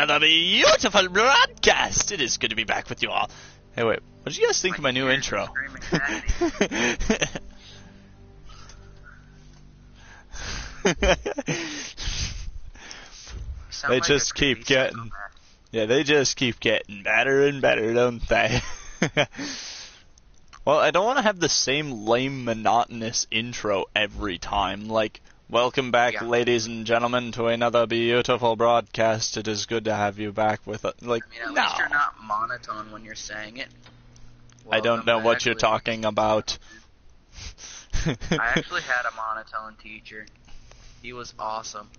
another beautiful broadcast. It is good to be back with you all. Hey, wait, what did you guys think of my new intro? They just keep getting, they just keep getting better and better, don't they? Well, I don't want to have the same lame, monotonous intro every time. Like, welcome back, ladies and gentlemen, to another beautiful broadcast. It is good to have you back with us. Like, at least you're not monotone when you're saying it. I don't know what you're talking about. I actually had a monotone teacher. He was awesome.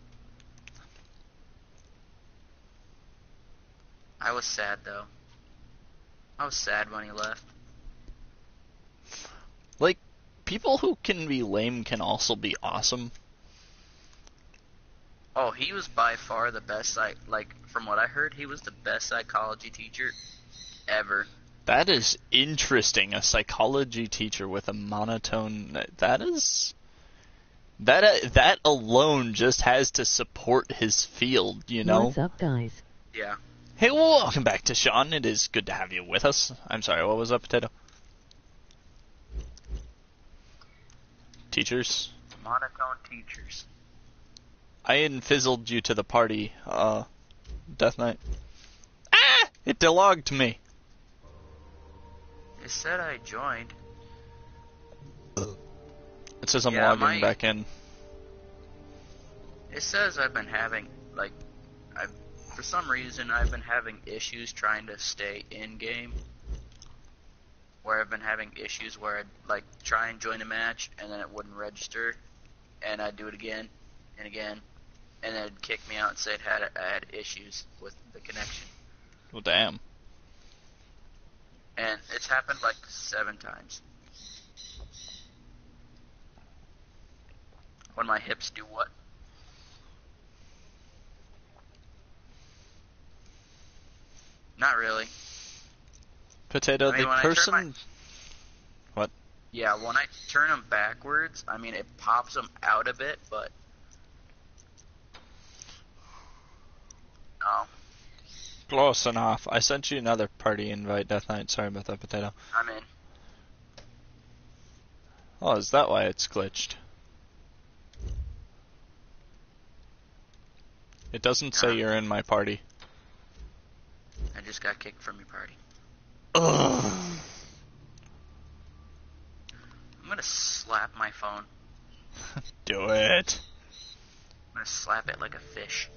I was sad, though. I was sad when he left. Like, people who can be lame can also be awesome. Oh, he was by far the best, like, from what I heard, he was the best psychology teacher ever. That is interesting, a psychology teacher with a monotone, that alone just has to support his field, you know? What's up, guys? Yeah. Hey, welcome back to Sean. It is good to have you with us. I'm sorry, what was up, Potato? Teachers? Monotone teachers. I infizzled you to the party, Deathknight. Ah! It delogged me. It said I joined. It says I'm logging back in. It says I've been having, like, for some reason I've been having issues trying to stay in-game. Where I've been having issues where I'd, like, try and join a match, and then it wouldn't register, and I'd do it again, and again, and then it'd kick me out and say I had issues with the connection. Well, damn. And it's happened, like, 7 times. When my hips do what? Not really. Potato, the person... What? Yeah, when I turn them backwards, I mean, it pops them out a bit, but... No. Close enough. I sent you another party invite, Deathknight. Sorry about that, Potato. I'm in. Oh, is that why it's glitched? It doesn't say you're in my party. I just got kicked from your party. Ugh. I'm gonna slap my phone. Do it. I'm gonna slap it like a fish.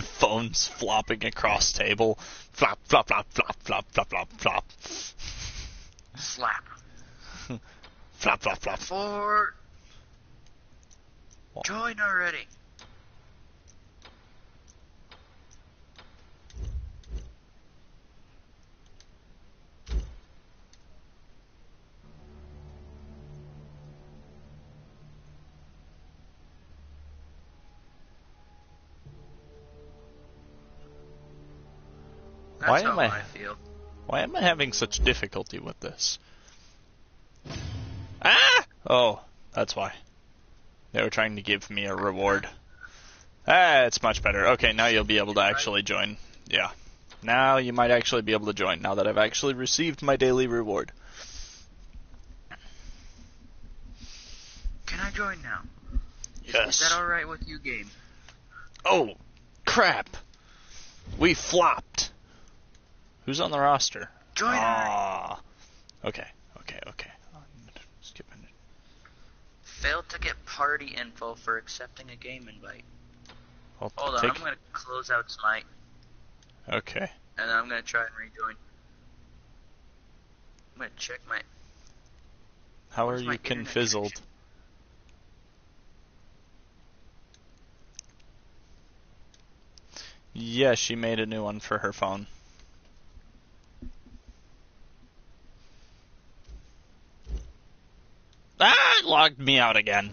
Phone's flopping across table. Flop, flop, flop, flop, flop, flop, flop, flop. Slap. Flop, flop, flop. Forward. Join already. That's how I feel. Why am I having such difficulty with this? Ah! Oh, that's why. They were trying to give me a reward. Ah, it's much better. Okay, now you'll be able to actually join. Yeah. Now you might actually be able to join, now that I've actually received my daily reward. Can I join now? Yes. Is that alright with you, game? Oh, crap. We flopped. Who's on the roster? Join Ah. Okay. Skipping it. Failed to get party info for accepting a game invite. Well, Hold on, I'm going to close out Smite. Okay. And then I'm going to try and rejoin. I'm going to check my... How are you confizzled? Yeah, she made a new one for her phone. Ah, it logged me out again.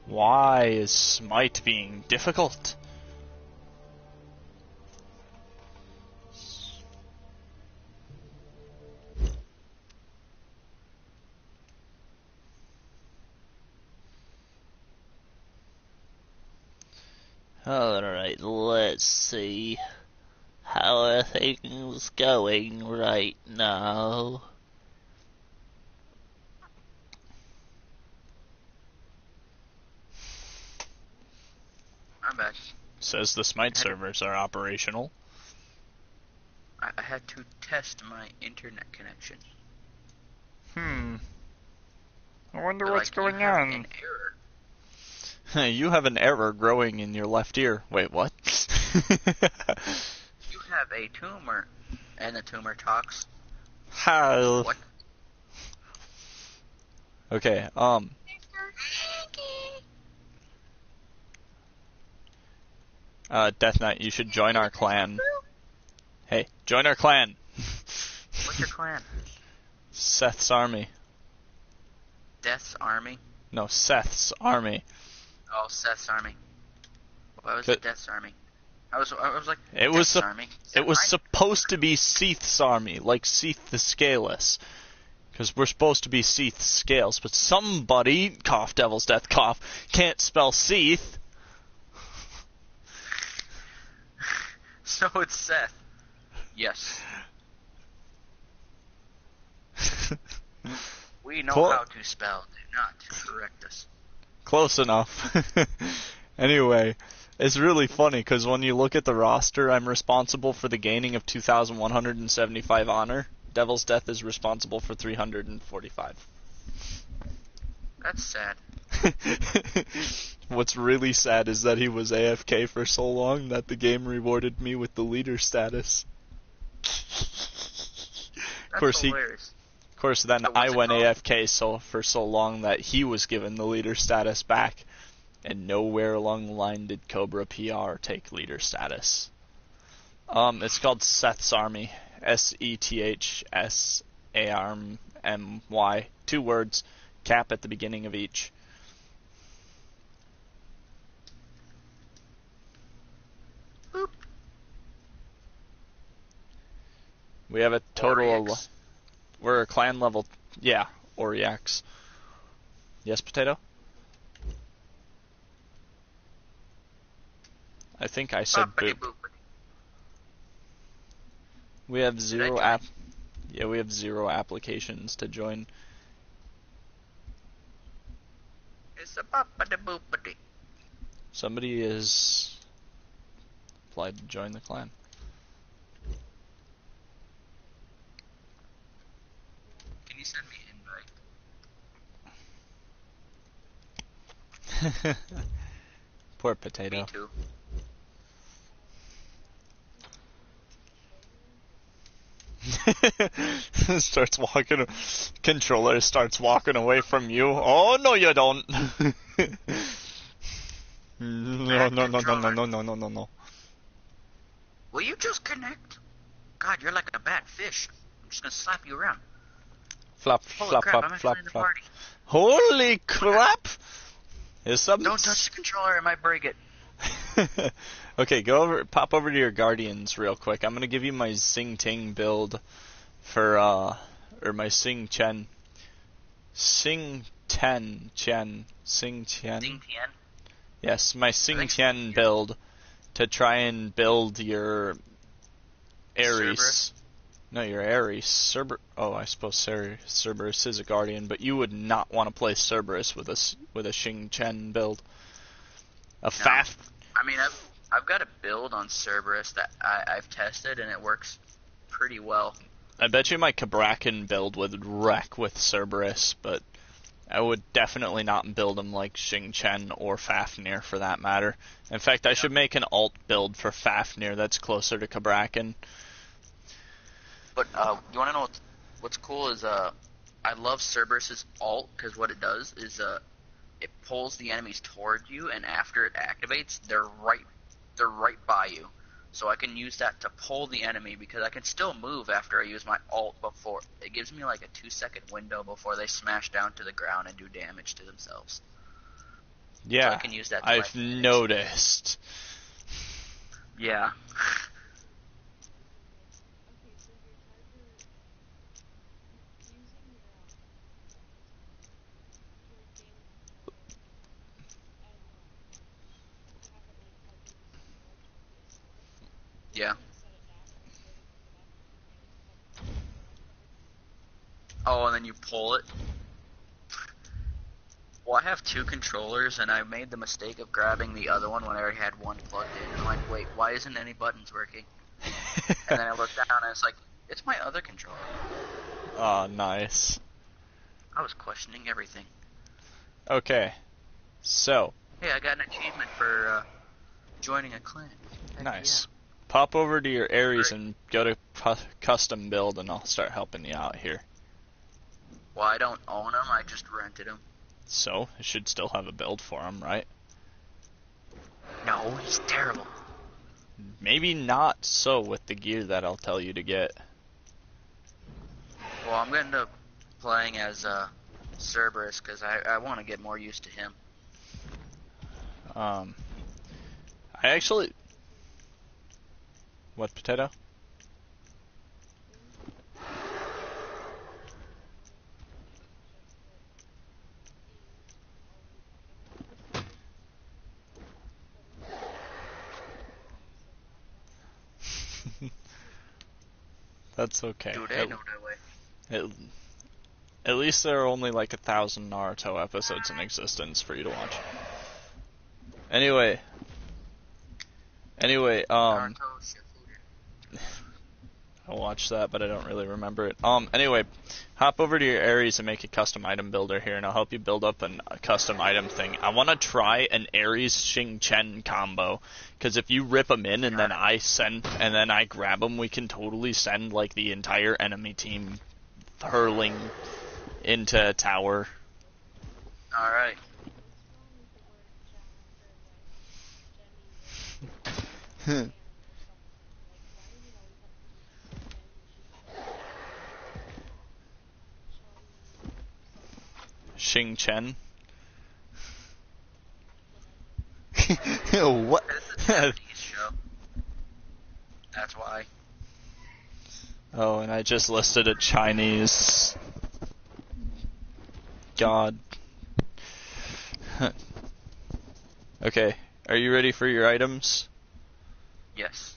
Why is Smite being difficult? Alright, let's see. How are things going right now? I'm back. Says the Smite servers are operational. I had to test my internet connection. I wonder They're what's like, going you have on. an error. You have an error growing in your left ear. Wait, what? You have a tumor. And the tumor talks. How? What? Okay, Deathknight, you should join our clan. Hey, join our clan. What's your clan? Seth's army. Death's army? No, Seth's army. Oh, Seth's army. Why was it Death's army? I was like, It was Death's army. it was supposed to be Seath's army, like Seath the Scaleless. Because we're supposed to be Seath's scales, but somebody, cough devil's death cough, can't spell Seath. So it's Seth. Yes. We know how to spell. Do not correct us. Close enough. Anyway, it's really funny because when you look at the roster, I'm responsible for the gaining of 2,175 honor. Devil's Death is responsible for 345. That's sad. What's really sad is that he was AFK for so long that the game rewarded me with the leader status. That's hilarious. Of course, then I went AFK for so long that he was given the leader status back, and nowhere along the line did Cobra PR take leader status. It's called Seth's Army. SETHSARMY. 2 words, cap at the beginning of each. Boop. We have a total Oryx. we're a clan level, yeah, Oryx. Yes, Potato? I think I said boop. We have we have 0 applications to join. It's a boopity. Somebody is applied to join the clan. Can you send me an invite? Poor Potato. Me too. Controller starts walking away from you. Oh, no you don't. No. Will you just connect? God, you're like a bad fish. I'm just gonna slap you around. Flop, Holy flop, crap, flop, I'm flop, actually in the flop. party. Holy crap! Don't touch the controller, it might break it. Okay, pop over to your Guardians real quick. I'm gonna give you my Sing Ting build for, or my Sing Chen. Sing Chen. Sing Tian? Yes, my Sing Tian build to try and build your Ares. Cerberus? No, your Ares. Oh, I suppose Cerberus is a Guardian, but you would not want to play Cerberus with a Xing Chen build. Faf. I mean, I've got a build on Cerberus that I've tested, and it works pretty well. I bet you my Cabrakan build would wreck with Cerberus, but I would definitely not build him like Xing Chen or Fafnir for that matter. In fact, I should make an alt build for Fafnir that's closer to Cabrakan. But you want to know what's cool is I love Cerberus's alt because what it does is it pulls the enemies toward you, and after it activates, they're right by you. So I can use that to pull the enemy because I can still move after I use my alt before. It gives me like a 2-second window before they smash down to the ground and do damage to themselves. Yeah, so I can use that to I've noticed. Yeah. Yeah. Oh, and then you pull it. Well, I have 2 controllers, and I made the mistake of grabbing the other one when I already had one plugged in. And I'm like, wait, why isn't any buttons working? And then I looked down, and it's like, it's my other controller. Oh, nice. I was questioning everything. Okay. So. Hey, I got an achievement for joining a clan. Heck Nice. yeah. Pop over to your Ares and go to custom build, and I'll start helping you out here. Well, I don't own them, I just rented them. So, it should still have a build for him, right? No, he's terrible. Maybe not so with the gear that I'll tell you to get. Well, I'm going to playing as Cerberus because I want to get more used to him. I actually... What, potato? That's okay. Dude, I know that way. At least there are only like 1,000 Naruto episodes in existence for you to watch. Anyway, Naruto, Shippuden. I watched that, but I don't really remember it. Anyway, hop over to your Ares and make a custom item builder here, and I'll help you build up a custom item thing. I want to try an Ares Xing Chen combo, because if you rip them in and then I grab them, we can totally send like the entire enemy team hurling into a tower. All right. Xing Chen. What? It's a Japanese show. That's why. Oh, and I just listed a Chinese god. Okay, are you ready for your items? Yes.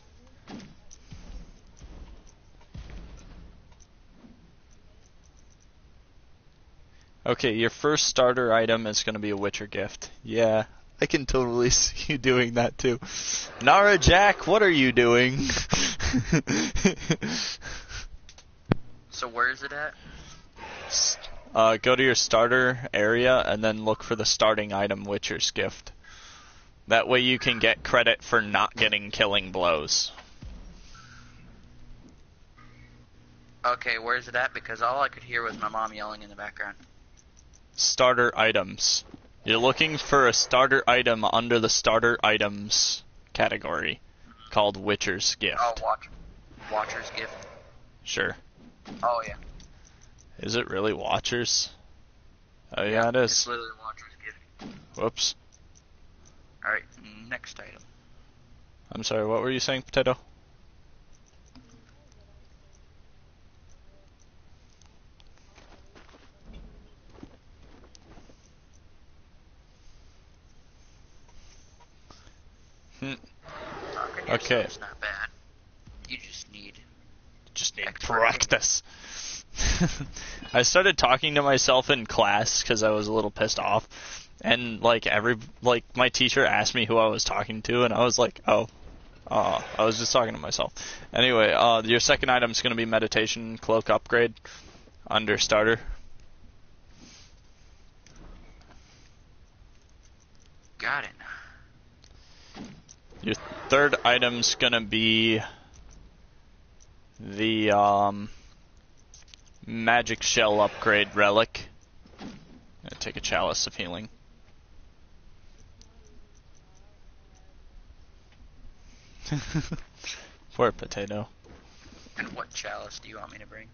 Okay, your first starter item is going to be a Witcher gift. Yeah, I can totally see you doing that too. Nara Jack, what are you doing? So where is it at? Go to your starter area and then look for the starting item Witcher's gift. That way you can get credit for not getting killing blows. Okay, where's it at? Because all I could hear was my mom yelling in the background. Starter items. You're looking for a starter item under the starter items category called Witcher's gift. Oh, Watcher's gift. Sure. Oh yeah. Is it really Watchers? Oh yeah, it is. It's literally Watcher's gift. Whoops. All right, next item. I'm sorry, what were you saying, Potato? Okay. It's not bad. You just need practice. I started talking to myself in class because I was a little pissed off, and my teacher asked me who I was talking to, and I was like, I was just talking to myself. Anyway, your second item is going to be meditation cloak upgrade under starter. Got it. Your third item's gonna be the magic shell upgrade relic. Gonna take a chalice of healing. Poor Potato. And what chalice do you want me to bring?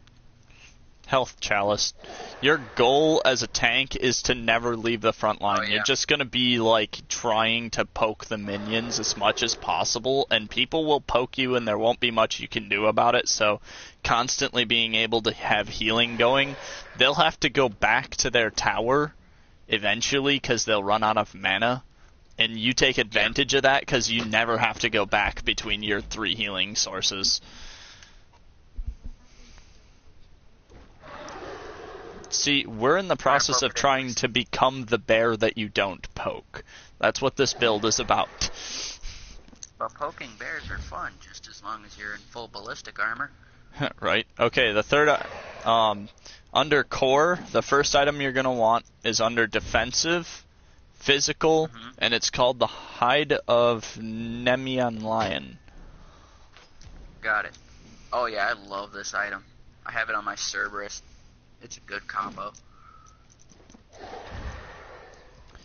Health chalice. Your goal as a tank is to never leave the front line. Oh, yeah. You're just gonna be like trying to poke the minions as much as possible, and people will poke you and there won't be much you can do about it, so constantly being able to have healing going. They'll have to go back to their tower eventually because they'll run out of mana, and you take advantage of that because you never have to go back between your 3 healing sources. See, we're in the process of trying to become the bear that you don't poke. That's what this build is about. But poking bears are fun, just as long as you're in full ballistic armor. Right. Okay, the third... under core, the first item you're going to want is under defensive, physical, and it's called the Hide of Nemean Lion. Got it. Oh yeah, I love this item. I have it on my Cerberus. It's a good combo.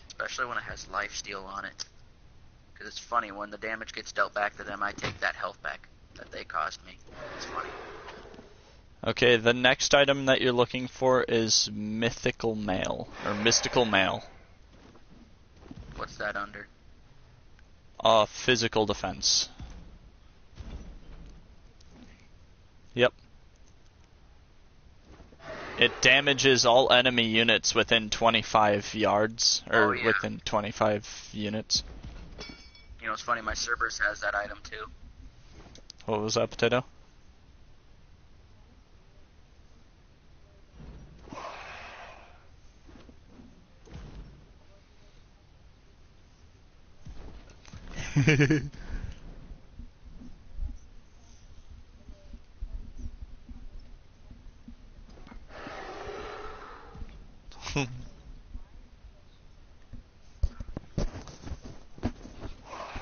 Especially when it has lifesteal on it. Because it's funny, when the damage gets dealt back to them, I take that health back that they caused me. It's funny. Okay, the next item that you're looking for is Mythical Mail, or Mystical Mail. What's that under? Physical defense. Yep. It damages all enemy units within 25 yards, or within 25 units. You know, it's funny, my Cerberus has that item too. What was that, Potato?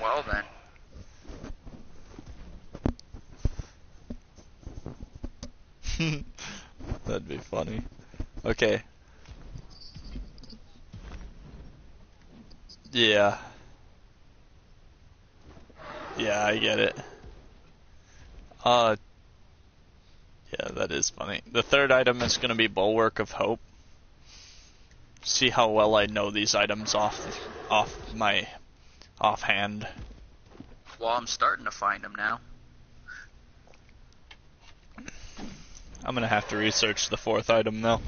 Well then. That'd be funny. Okay. Yeah. Yeah, I get it. Yeah, that is funny. The third item is going to be Bulwark of Hope. See how well I know these items off my offhand. Well, I'm starting to find them now. I'm going to have to research the fourth item, though.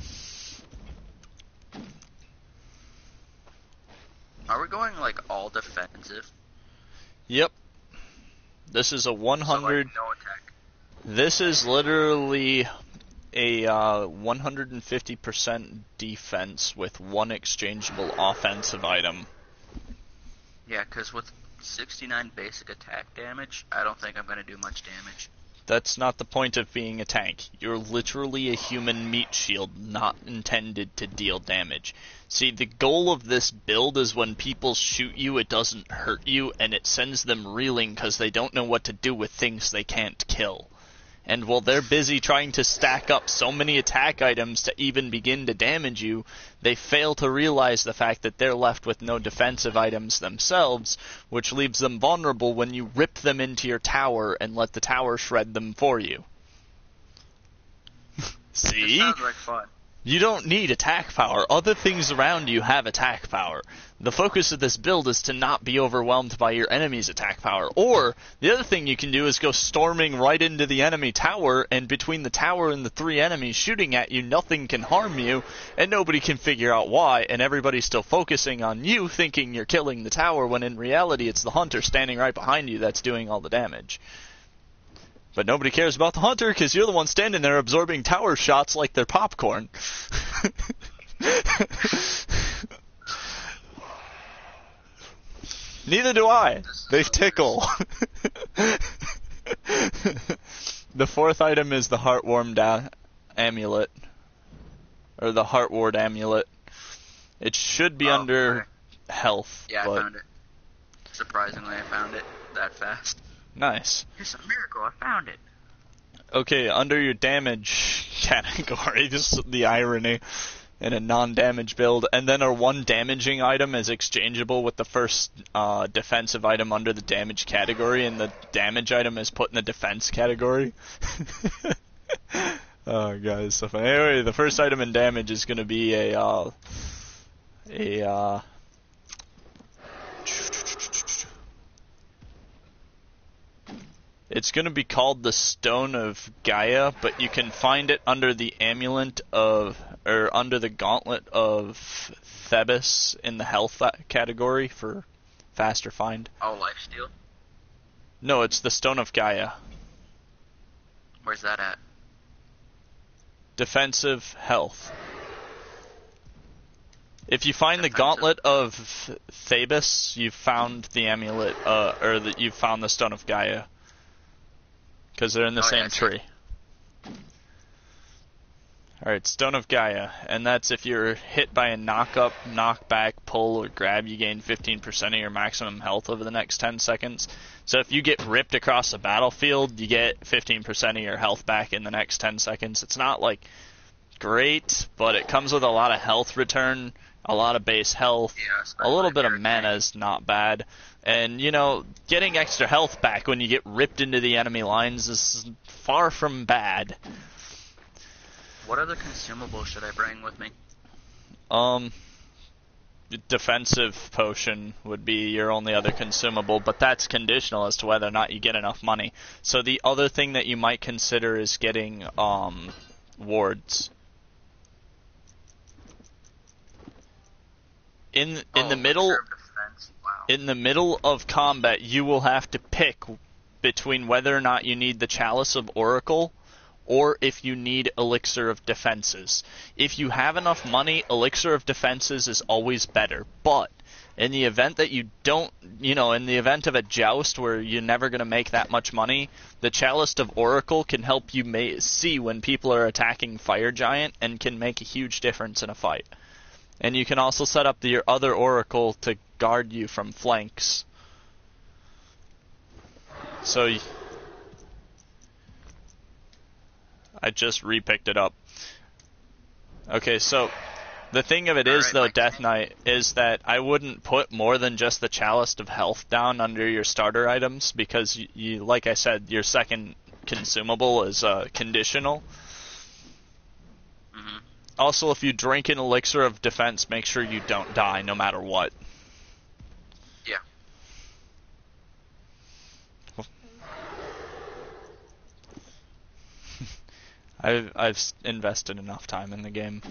Are we going, like, all defensive? Yep. This is a 100... So, like, no attack. This is literally a 150% defense with one exchangeable offensive item. Yeah, because with 69 basic attack damage, I don't think I'm going to do much damage. That's not the point of being a tank. You're literally a human meat shield, not intended to deal damage. See, the goal of this build is when people shoot you, it doesn't hurt you, and it sends them reeling because they don't know what to do with things they can't kill. And while they're busy trying to stack up so many attack items to even begin to damage you, they fail to realize the fact that they're left with no defensive items themselves, which leaves them vulnerable when you rip them into your tower and let the tower shred them for you. See? That sounds like fun. You don't need attack power. Other things around you have attack power. The focus of this build is to not be overwhelmed by your enemy's attack power. Or, the other thing you can do is go storming right into the enemy tower, and between the tower and the 3 enemies shooting at you, nothing can harm you, and nobody can figure out why, and everybody's still focusing on you, thinking you're killing the tower, when in reality it's the hunter standing right behind you that's doing all the damage. But nobody cares about the hunter because you're the one standing there absorbing tower shots like they're popcorn. Neither do I. They tickle. The fourth item is the Heartworm Amulet. Or the Heartward Amulet. It should be under health. Yeah, I found it. Surprisingly, I found it that fast. Nice. It's a miracle, I found it. Okay, under your damage category, just the irony in a non-damage build, and then our one damaging item is exchangeable with the first defensive item under the damage category, and the damage item is put in the defense category. Oh, guys, so funny. Anyway, the first item in damage is going to be it's going to be called the Stone of Gaia, but you can find it under the amulet of, or under the gauntlet of Thebes in the health category for faster find. Oh, lifesteal? No, it's the Stone of Gaia. Where's that at? Defensive health. If you find the Defensive. Gauntlet of Thebes, you've found the amulet, you've found the Stone of Gaia. Because they're in the same tree. Alright, Stone of Gaia. And that's if you're hit by a knock-up, knock-back, pull, or grab, you gain 15% of your maximum health over the next 10 seconds. So if you get ripped across the battlefield, you get 15% of your health back in the next 10 seconds. It's not, like, great, but it comes with a lot of health return, a lot of base health, a little bit of mana is not bad. And, you know, getting extra health back when you get ripped into the enemy lines is far from bad. What other consumables should I bring with me? Defensive potion would be your only other consumable, but that's conditional as to whether or not you get enough money. So the other thing that you might consider is getting, wards. In the middle... Wow. In the middle of combat, you will have to pick between whether or not you need the Chalice of Oracle or if you need Elixir of Defenses. If you have enough money, Elixir of Defenses is always better. But in the event that you don't, in the event of a joust where you're never going to make that much money, the Chalice of Oracle can help you see when people are attacking Fire Giant and can make a huge difference in a fight. And you can also set up your other Oracle to guard you from flanks. So, I just repicked it up. Okay, so the thing of it is, though, Deathknight, is that I wouldn't put more than just the Chalice of Health down under your starter items, because, you, like I said, your second consumable is conditional. Mm-hmm. Also, if you drink an Elixir of Defense, make sure you don't die, no matter what. Yeah. I've invested enough time in the game.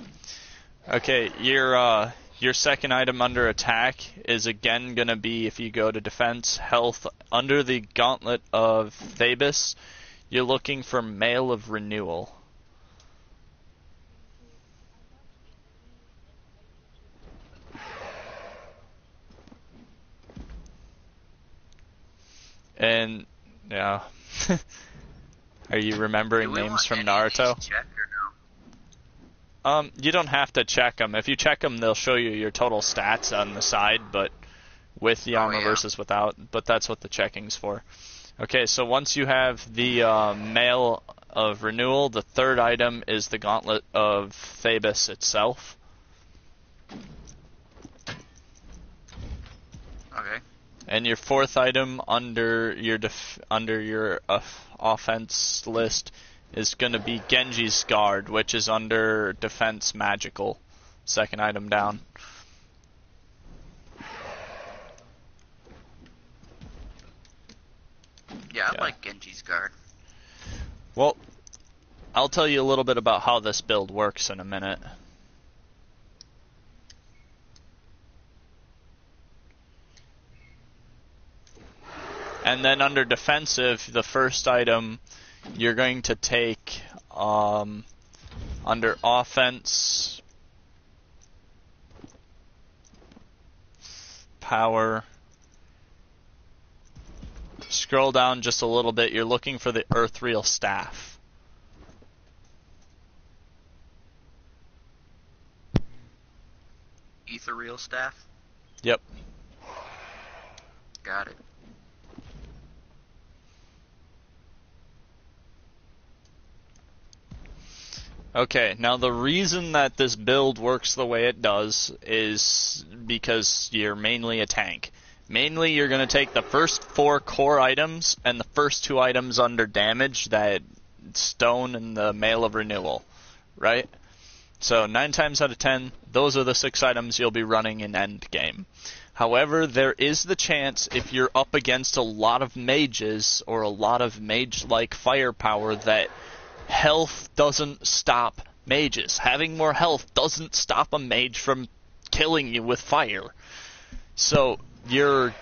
Okay, your second item under attack is again going to be, if you go to defense, health, under the Gauntlet of Thebes, you're looking for Mail of Renewal. And, yeah. Are you remembering names from Naruto? Check or no? You don't have to check them. If you check them, they'll show you your total stats on the side, but with the armor versus without. But that's what the checking's for. Okay, so once you have the Mail of Renewal, the third item is the Gauntlet of Thebes itself. Okay. And your fourth item under your offense list is going to be Genji's Guard, which is under defense magical. Second item down. Yeah, I like Genji's Guard. Well, I'll tell you a little bit about how this build works in a minute. And then under defensive, the first item you're going to take under offense, power. Scroll down just a little bit. You're looking for the Earthreal Staff. Ethereal Staff? Yep. Got it. Okay, now the reason that this build works the way it does is because you're mainly a tank. Mainly, you're going to take the first 4 core items and the first 2 items under damage, that Stone and the Mail of Renewal, right? So 9 times out of 10, those are the 6 items you'll be running in endgame. However, there is the chance, if you're up against a lot of mages or a lot of mage-like firepower, that health doesn't stop mages. Having more health doesn't stop a mage from killing you with fire. So your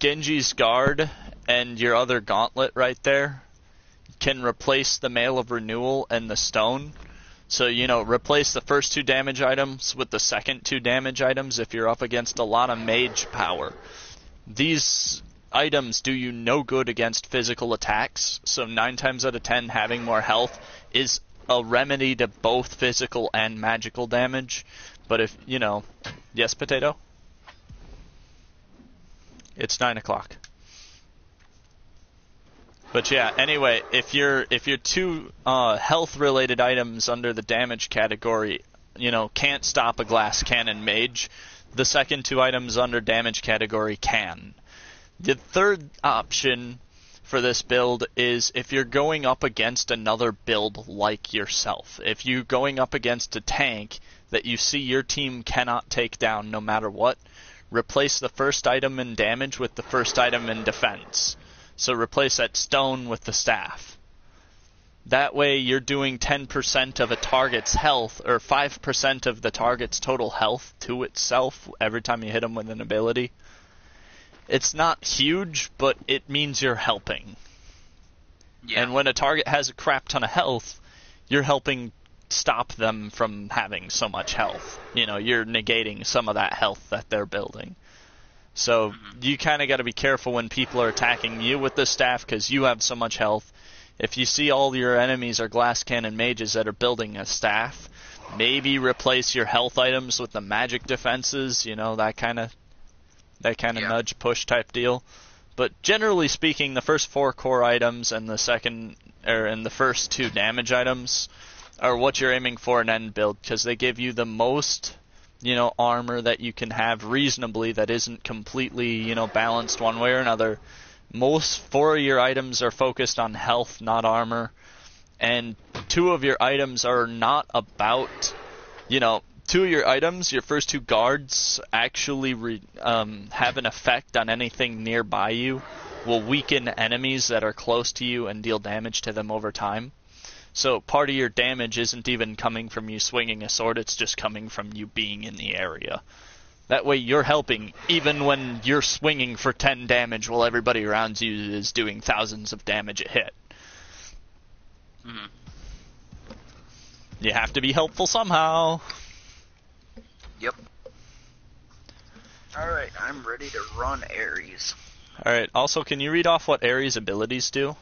Genji's Guard and your other gauntlet right there can replace the Mail of Renewal and the Stone. So, replace the first 2 damage items with the second 2 damage items if you're up against a lot of mage power. These items do you no good against physical attacks, so 9 times out of 10 having more health is a remedy to both physical and magical damage. But if, yes, Potato? It's 9 o'clock. But yeah, anyway, if your 2 health-related items under the damage category, can't stop a glass cannon mage, the second 2 items under damage category can. The third option for this build is if you're going up against another build like yourself. If you're going up against a tank that you see your team cannot take down no matter what, replace the first item in damage with the first item in defense. So replace that stone with the staff. That way you're doing 10% of a target's health, or 5% of the target's total health to itself every time you hit them with an ability. It's not huge, but it means you're helping. Yeah. And when a target has a crap ton of health, you're helping stop them from having so much health. You're negating some of that health that they're building. So you kind of got to be careful when people are attacking you with the staff because you have so much health. If you see all your enemies are glass cannon mages that are building a staff, maybe replace your health items with the magic defenses, that kind of nudge push type deal. But generally speaking, the first 4 core items and the first 2 damage items are what you're aiming for in end build because they give you the most armor that you can have reasonably that isn't completely, balanced one way or another. Most 4 of your items are focused on health, not armor. And 2 of your items are not about, 2 of your items, your first 2 guards, actually have an effect on anything nearby you, will weaken enemies that are close to you and deal damage to them over time. So part of your damage isn't even coming from you swinging a sword, it's just coming from you being in the area. That way you're helping even when you're swinging for 10 damage while everybody around you is doing thousands of damage a hit. Mm-hmm. You have to be helpful somehow. Yep. Alright, I'm ready to run Ares. Alright, also can you read off what Ares' abilities do?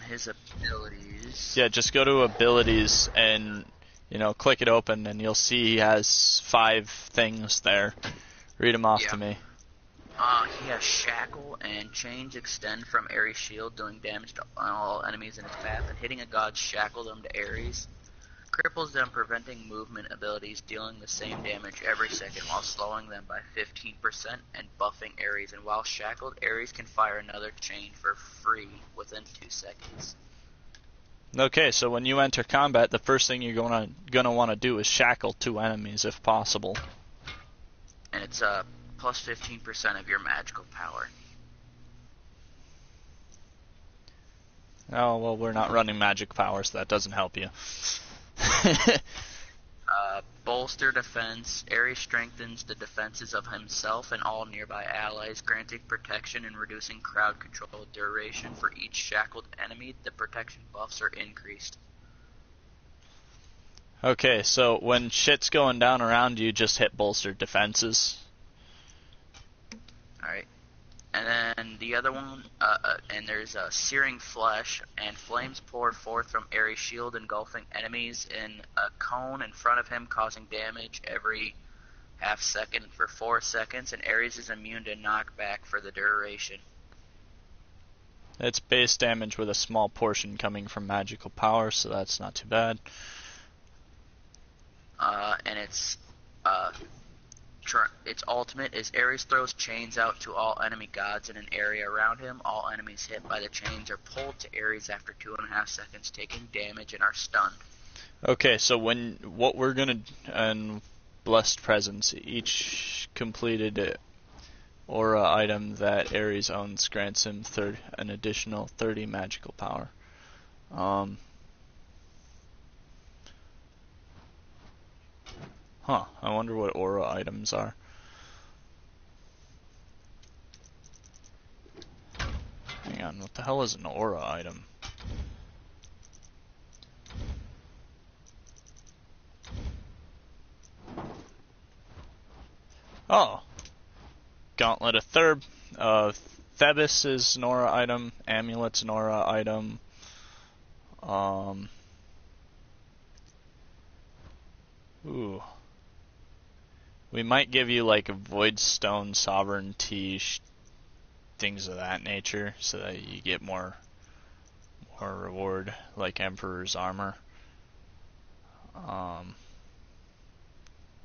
His abilities. Yeah, just go to abilities and, click it open and you'll see he has 5 things there. Read them off to me. He has Shackle and Chains extend from Ares' shield, doing damage to all enemies in his path, and hitting a god shackle them to Ares. Cripples them, preventing movement abilities, dealing the same damage every second while slowing them by 15% and buffing Ares. And while shackled, Ares can fire another chain for free within 2 seconds. Okay, so when you enter combat, the first thing you're gonna want to do is shackle 2 enemies if possible. And it's plus 15% of your magical power. Oh, well, we're not running magic power, so that doesn't help you. Bolster defense. Ares strengthens the defenses of himself and all nearby allies, granting protection and reducing crowd control duration. For each shackled enemy, the protection buffs are increased. Okay, so when shit's going down around you, just hit bolster defenses. Alright. And then the other one, and there's a Searing Flesh, and flames pour forth from Ares' shield, engulfing enemies in a cone in front of him, causing damage every half second for 4 seconds, and Ares is immune to knockback for the duration. It's base damage with a small portion coming from magical power, so that's not too bad. And its ultimate is Ares throws chains out to all enemy gods in an area around him. All enemies hit by the chains are pulled to Ares after 2.5 seconds, taking damage and are stunned. Okay, so what we're gonna and Blessed Presence, each completed aura item that Ares owns grants him an additional 30 magical power. I wonder what aura items are. Hang on, what the hell is an aura item? Oh, Gauntlet of Thebes is an aura item. Amulet's an aura item. Ooh. We might give you like a Void Stone Sovereignty, things of that nature, so that you get more reward, like Emperor's Armor.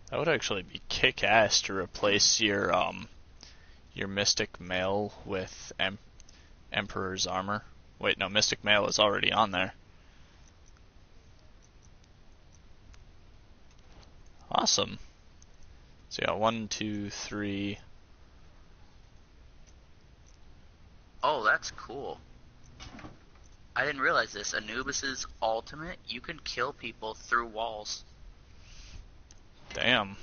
That would actually be kick-ass to replace your Mystic Mail with Emperor's Armor. Wait, no, Mystic Mail is already on there. Awesome. So yeah, 1, 2, 3. Oh, that's cool. I didn't realize this. Anubis's ultimate, you can kill people through walls. Damn.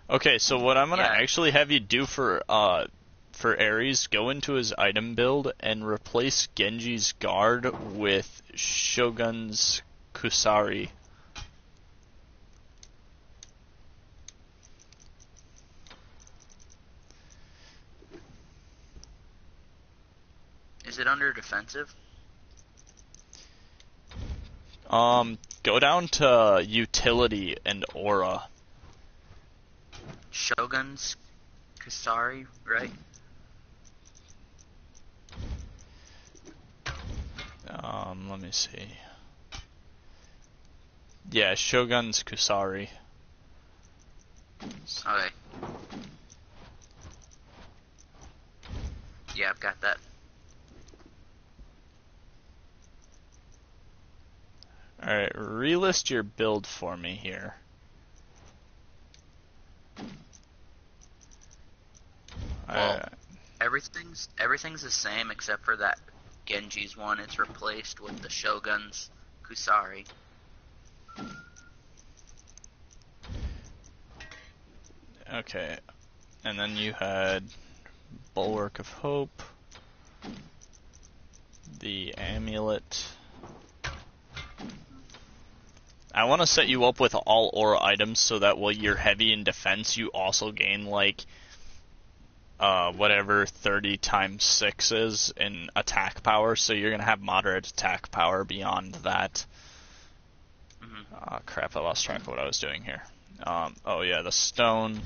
Okay, so what I'm gonna actually have you do for Ares, go into his item build and replace Genji's Guard with Shogun's Kusari. Is it under defensive? Go down to Utility and Aura. Shogun's Kasari, right? Let me see. Yeah, Shogun's Kusari. Okay. Yeah, I've got that. Alright, relist your build for me here. Well, everything's the same except for that Genji's one. It's replaced with the Shogun's Kusari. Okay, and then you had Bulwark of Hope, the Amulet. I want to set you up with all aura items so that while you're heavy in defense, you also gain like whatever 30 times 6 is in attack power, so you're gonna have moderate attack power beyond that. Crap, I lost track of what I was doing here. Oh yeah, the stone.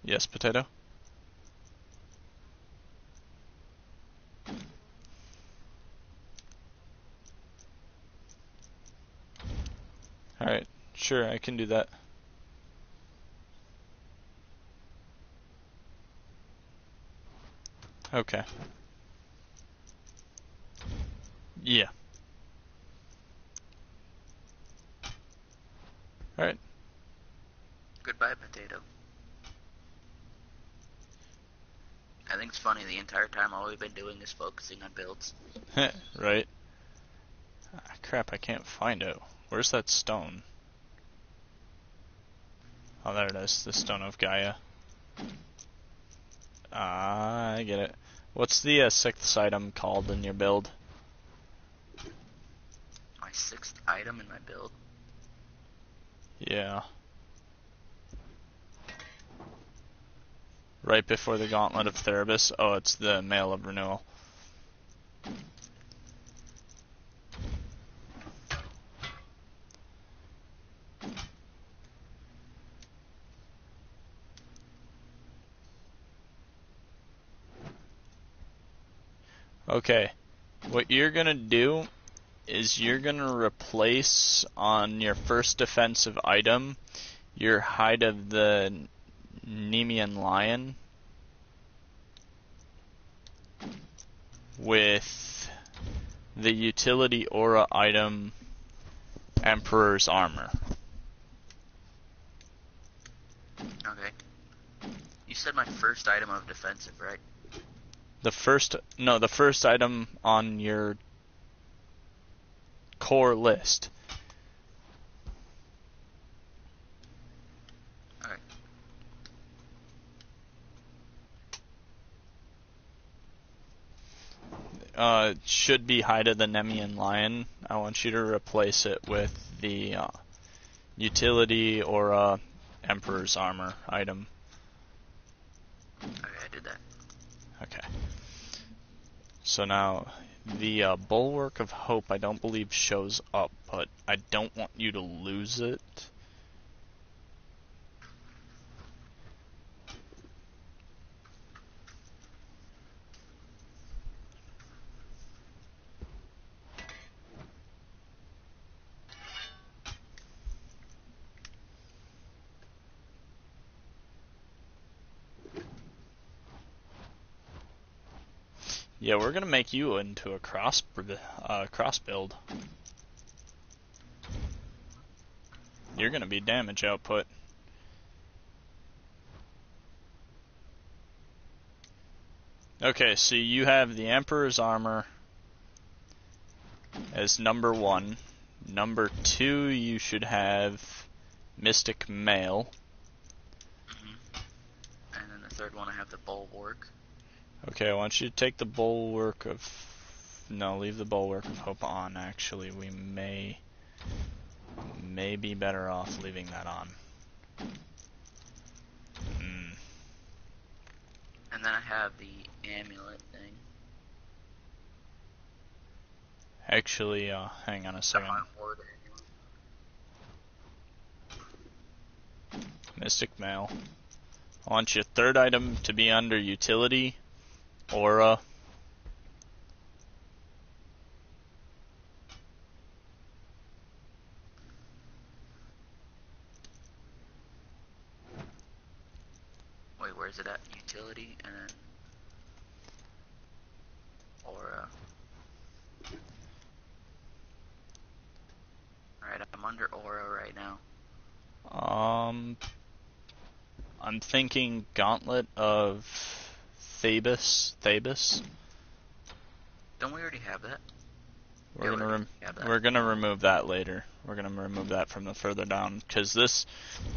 Yes, Potato? Alright, sure, I can do that. Okay. Yeah. Alright. Goodbye, Potato. I think it's funny, the entire time all we've been doing is focusing on builds. Right. Crap, I can't find it. Where's that stone? Oh, there it is. The Stone of Gaia. I get it. What's the 6th item called in your build? My 6th item in my build? Yeah. Right before the Gauntlet of Therbis. Oh, it's the Mail of Renewal. Okay. What you're gonna do is you're gonna replace on your first defensive item your Hide of the Nemean Lion with the utility aura item Emperor's Armor. Okay. You said my first item of defensive, right? The first item on your core list. Alright. should be Hide of the Nemean Lion. I want you to replace it with the utility or Emperor's Armor item. Okay, I did that. Okay. So now, the Bulwark of Hope I don't believe shows up, but I don't want you to lose it. Yeah, we're gonna make you into a cross build. You're gonna be damage output. Okay, so you have the Emperor's Armor as number 1. Number 2, you should have Mystic Mail. And then the third one, I have the Bulwark. Okay, I want you to take the Bulwark of... No, leave the Bulwark of Hope on, actually. We may be better off leaving that on. And then I have the amulet thing. Actually, hang on a second. Mystic Mail. I want your third item to be under Utility, Aura. Wait, where is it at? Utility and then Aura. Alright, I'm under Aura right now. I'm thinking Gauntlet of Thebes. Don't we already have that? We're gonna remove that later. We're gonna remove that from the further down, because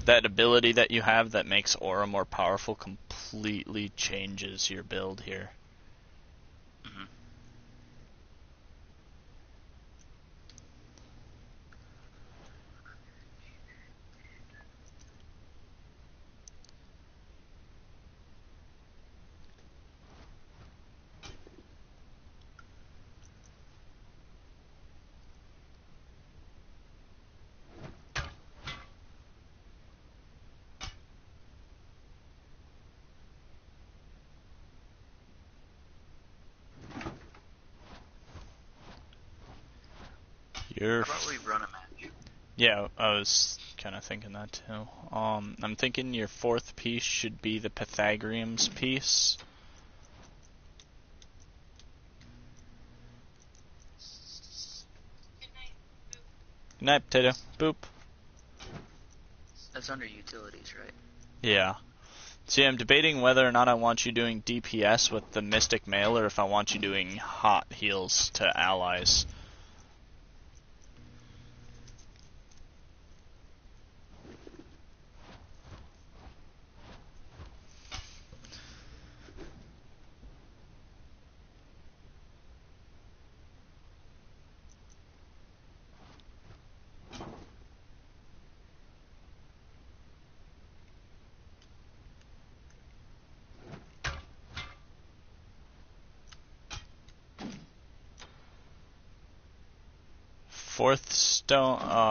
that ability that you have that makes Aura more powerful completely changes your build here. Mm-hmm. How about we run a match? Yeah, I was kind of thinking that too. I'm thinking your fourth piece should be the Pythagorean's piece. Good night, Potato. Boop. That's under utilities, right? Yeah. See, I'm debating whether or not I want you doing DPS with the Mystic Mail, or if I want you doing hot heals to allies.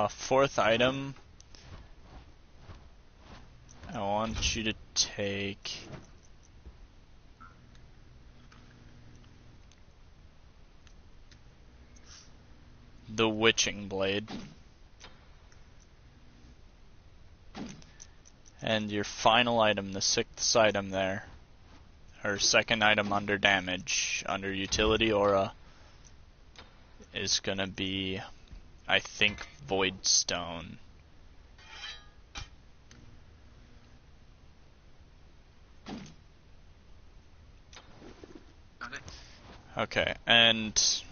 Fourth item, I want you to take the Witching Blade. And your final item, the sixth item there, or second item under damage, under Utility Aura, is gonna be, I think, Void Stone. Okay, and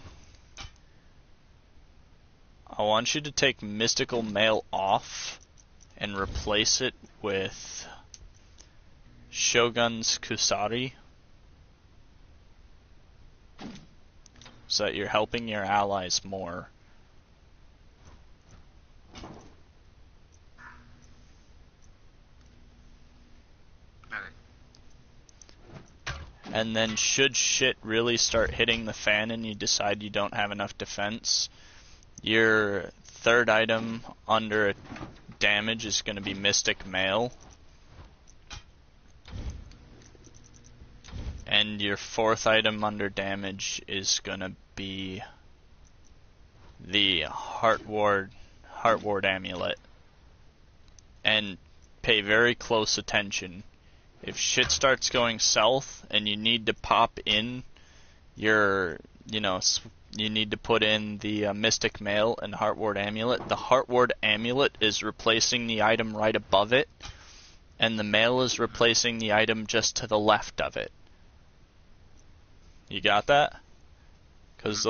I want you to take Mystical Mail off and replace it with Shogun's Kusari. so that you're helping your allies more. And then should shit really start hitting the fan and you decide you don't have enough defense, your third item under damage is going to be Mystic Mail. And your fourth item under damage is going to be the Heart Ward Amulet. And pay very close attention. If shit starts going south and you need to pop in your, you need to put in the Mystic Mail and Heart Ward Amulet, the Heart Ward Amulet is replacing the item right above it, and the Mail is replacing the item just to the left of it. You got that? Because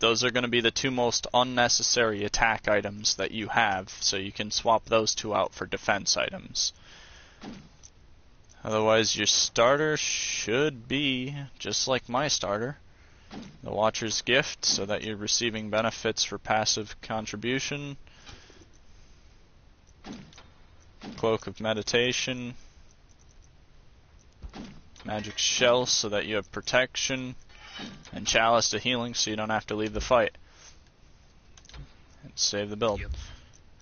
those are going to be the two most unnecessary attack items that you have, so you can swap those two out for defense items. Otherwise, your starter should be just like my starter. The Watcher's Gift, so that you're receiving benefits for passive contribution. Cloak of Meditation. Magic Shell, so that you have protection. And Chalice to healing, so you don't have to leave the fight. And save the build. Yep.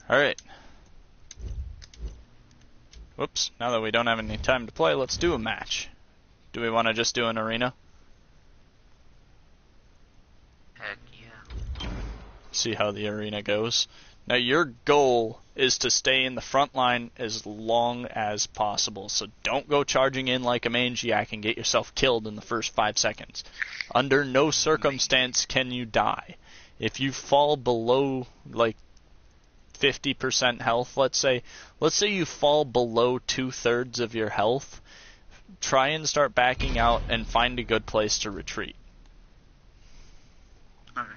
Alright. Whoops, now that we don't have any time to play, let's do a match. Do we want to just do an arena? Heck yeah. See how the arena goes. Now your goal is to stay in the front line as long as possible, so don't go charging in like a maniac and get yourself killed in the first 5 seconds. Under no circumstance can you die. If you fall below, like, 50% health, let's say you fall below 2/3 of your health, try and start backing out and find a good place to retreat. Alright.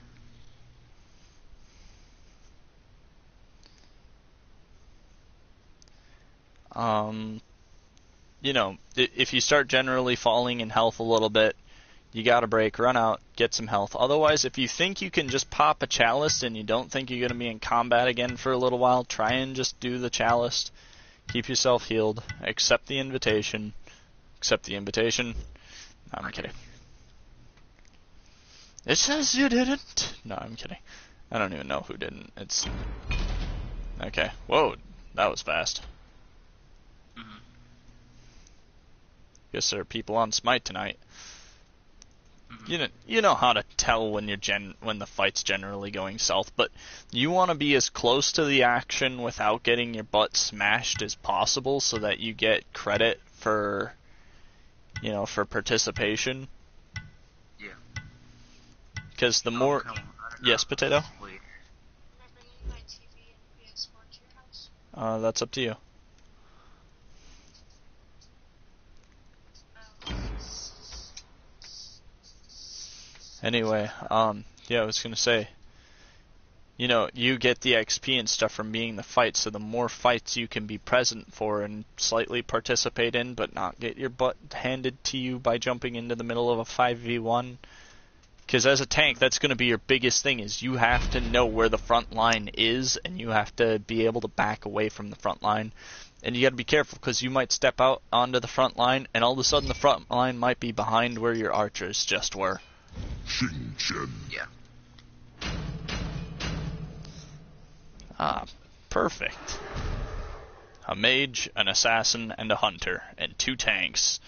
If you start generally falling in health a little bit, you gotta break, run out, get some health. Otherwise, if you think you can just pop a Chalice and you don't think you're gonna be in combat again for a little while, try and just do the Chalice. Keep yourself healed. Accept the invitation. Accept the invitation. No, I'm kidding. It says you didn't. No, I'm kidding. I don't even know who didn't. It's... Okay. Whoa, that was fast. Mm-hmm. Guess there are people on Smite tonight. You know how to tell when when the fight's generally going south, but you want to be as close to the action without getting your butt smashed as possible, so that you get credit for, for participation. Yeah. Because the more, yes, Potato. Wait. That's up to you. Anyway, yeah, I was gonna say, you get the XP and stuff from being the fight, so the more fights you can be present for and slightly participate in, but not get your butt handed to you by jumping into the middle of a 5v1. Because as a tank, that's gonna be your biggest thing, is you have to know where the front line is, and you have to be able to back away from the front line. And you gotta be careful, because you might step out onto the front line, and all of a sudden the front line might be behind where your archers just were. Yeah. Ah, perfect. A mage, an assassin, and a hunter, and 2 tanks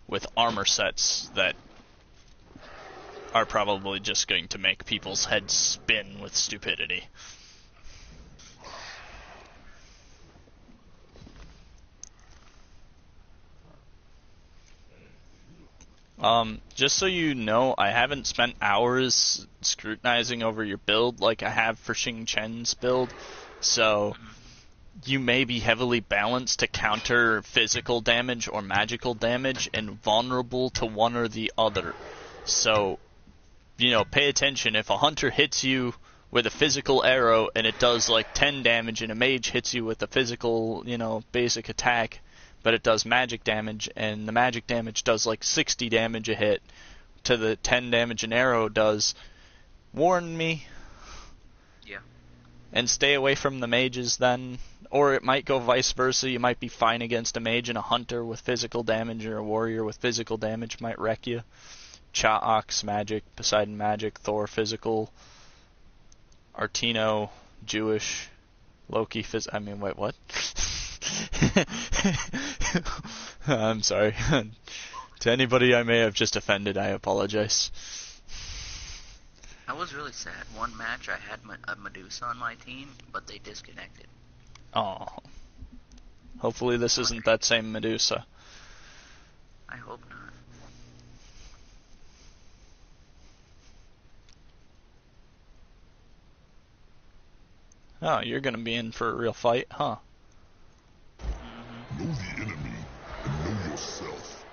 with armor sets that are probably just going to make people's heads spin with stupidity. Just so you know, I haven't spent hours scrutinizing over your build like I have for Xing Chen's build, so you may be heavily balanced to counter physical damage or magical damage and vulnerable to one or the other. So, pay attention. If a hunter hits you with a physical arrow and it does like 10 damage, and a mage hits you with a physical, basic attack, but it does magic damage, and the magic damage does like 60 damage a hit to the 10 damage an arrow does, warn me. Yeah. And stay away from the mages then. Or it might go vice versa. You might be fine against a mage, and a hunter with physical damage or a warrior with physical damage might wreck you. Cha-Ox magic, Poseidon magic, Thor physical, Artino Jewish, Loki I mean, wait, what? I'm sorry. To anybody I may have just offended, I apologize. I was really sad. One match I had a Medusa on my team, but they disconnected. Oh. Hopefully this isn't that same Medusa. I hope not. Oh, you're gonna be in for a real fight, huh? Know the enemy and know yourself.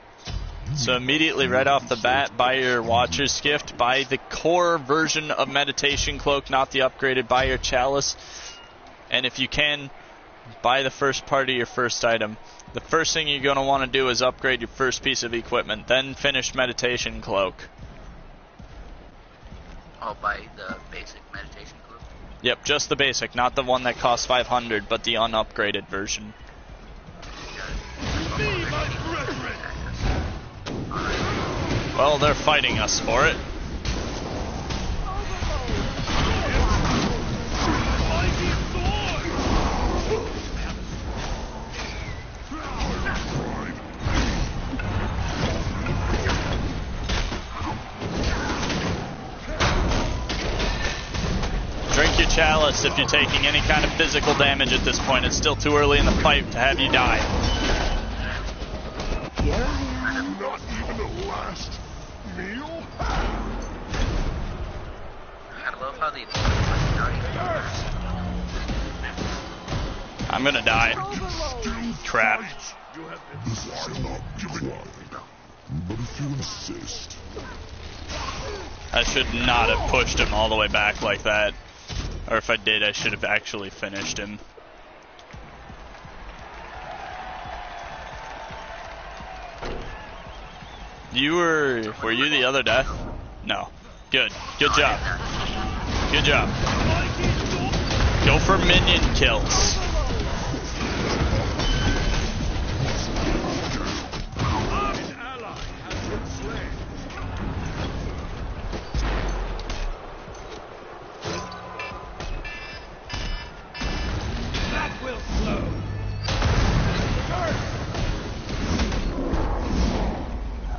So immediately right off the bat, buy your Watcher's Gift, buy the core version of Meditation Cloak, not the upgraded, buy your Chalice, and if you can, buy the first part of your first item. The first thing you're going to want to do is upgrade your first piece of equipment, then finish Meditation Cloak. I'll buy the basic meditation cloak. Yep, just the basic, not the one that costs 500, but the unupgraded version. Well, they're fighting us for it. Drink your chalice if you're taking any kind of physical damage at this point. It's still too early in the fight to have you die. Here I am. Not even a last meal? I love how they I'm gonna die. Crap. I'm not giving up. But if you insist. I should not have pushed him all the way back like that. Or if I did, I should have actually finished him. Were you the other death? No. Good. Good job. Good job. Go for minion kills.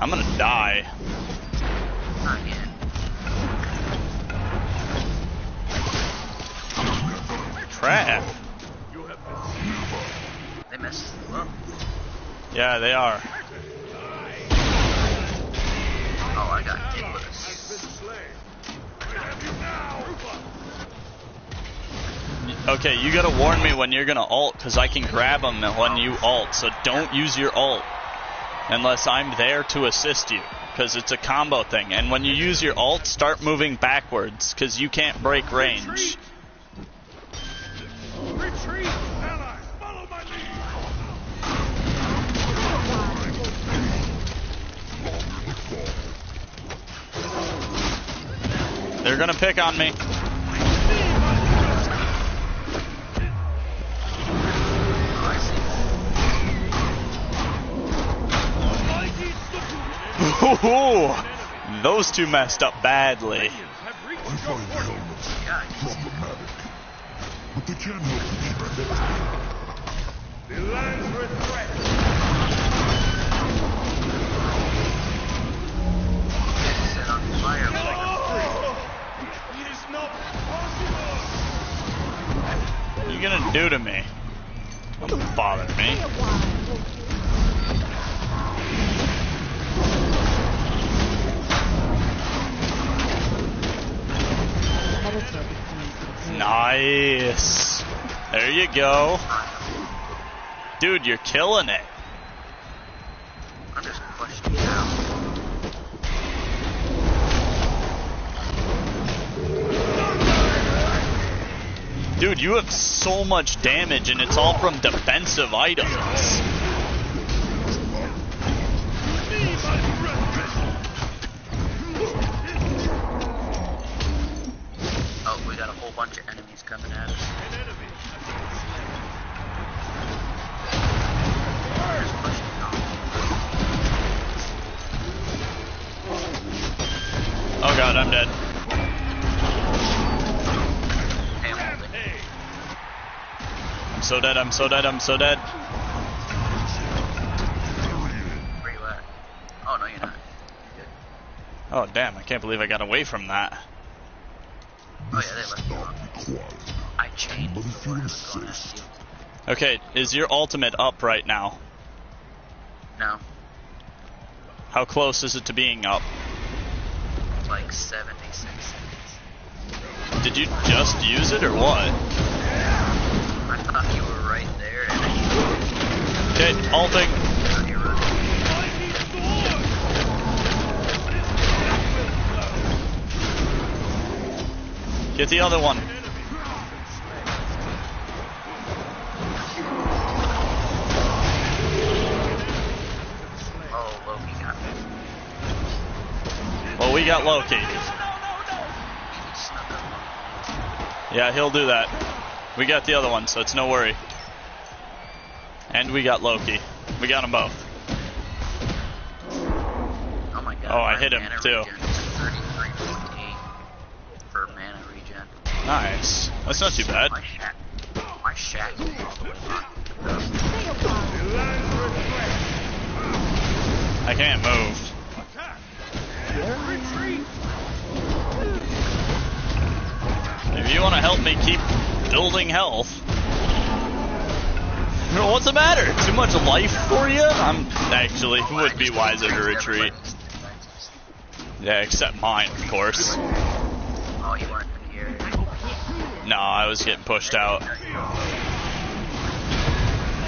I'm gonna die. Not yet. Crap. They messed you up. Yeah, they are. Oh, I got hit with a Okay, you gotta warn me when you're gonna ult, because I can grab them when you ult, so don't use your ult unless I'm there to assist you, because it's a combo thing. And when you use your ult, start moving backwards, because you can't break range. Retreat! Ally! Follow my lead! They're gonna pick on me. Ooh, those two messed up badly. I find helmets problematic, but they can't help me keep it. The lands are a threat. set on fire. It is not possible. What are you gonna do to me? Don't bother me. Nice. There you go. Dude, you're killing it. I'm just pushing it out. Dude, you have so much damage and it's all from defensive items. coming at us. Just pushing it on. Oh god, I'm dead. Hey, I'm holding. I'm so dead, I'm so dead, I'm so dead. Where you at? Oh, no, you're not. You're good. Oh damn, I can't believe I got away from that. Oh, yeah, they left me alone. I chained before I was going at you. Okay, is your ultimate up right now? No, How close is it to being up? like 76 seconds. Did you just use it or what? I thought you were right there, and then you Okay, ulting. thought you were running. Get the other one. Oh, Loki got me. Well, we got Loki. He snuck up on me. Yeah, he'll do that. We got the other one, so it's no worry. And we got Loki. We got them both. Oh my god. Oh, I my hit him, mana too. regen is 33.8 for mana regen. Nice. That's not too bad. My shack is all the way locked. I can't move. If you want to help me keep building health. What's the matter? Too much life for you? I'm actually would be wiser to retreat. Yeah, except mine, of course. Oh, you weren't in here. No, I was getting pushed out.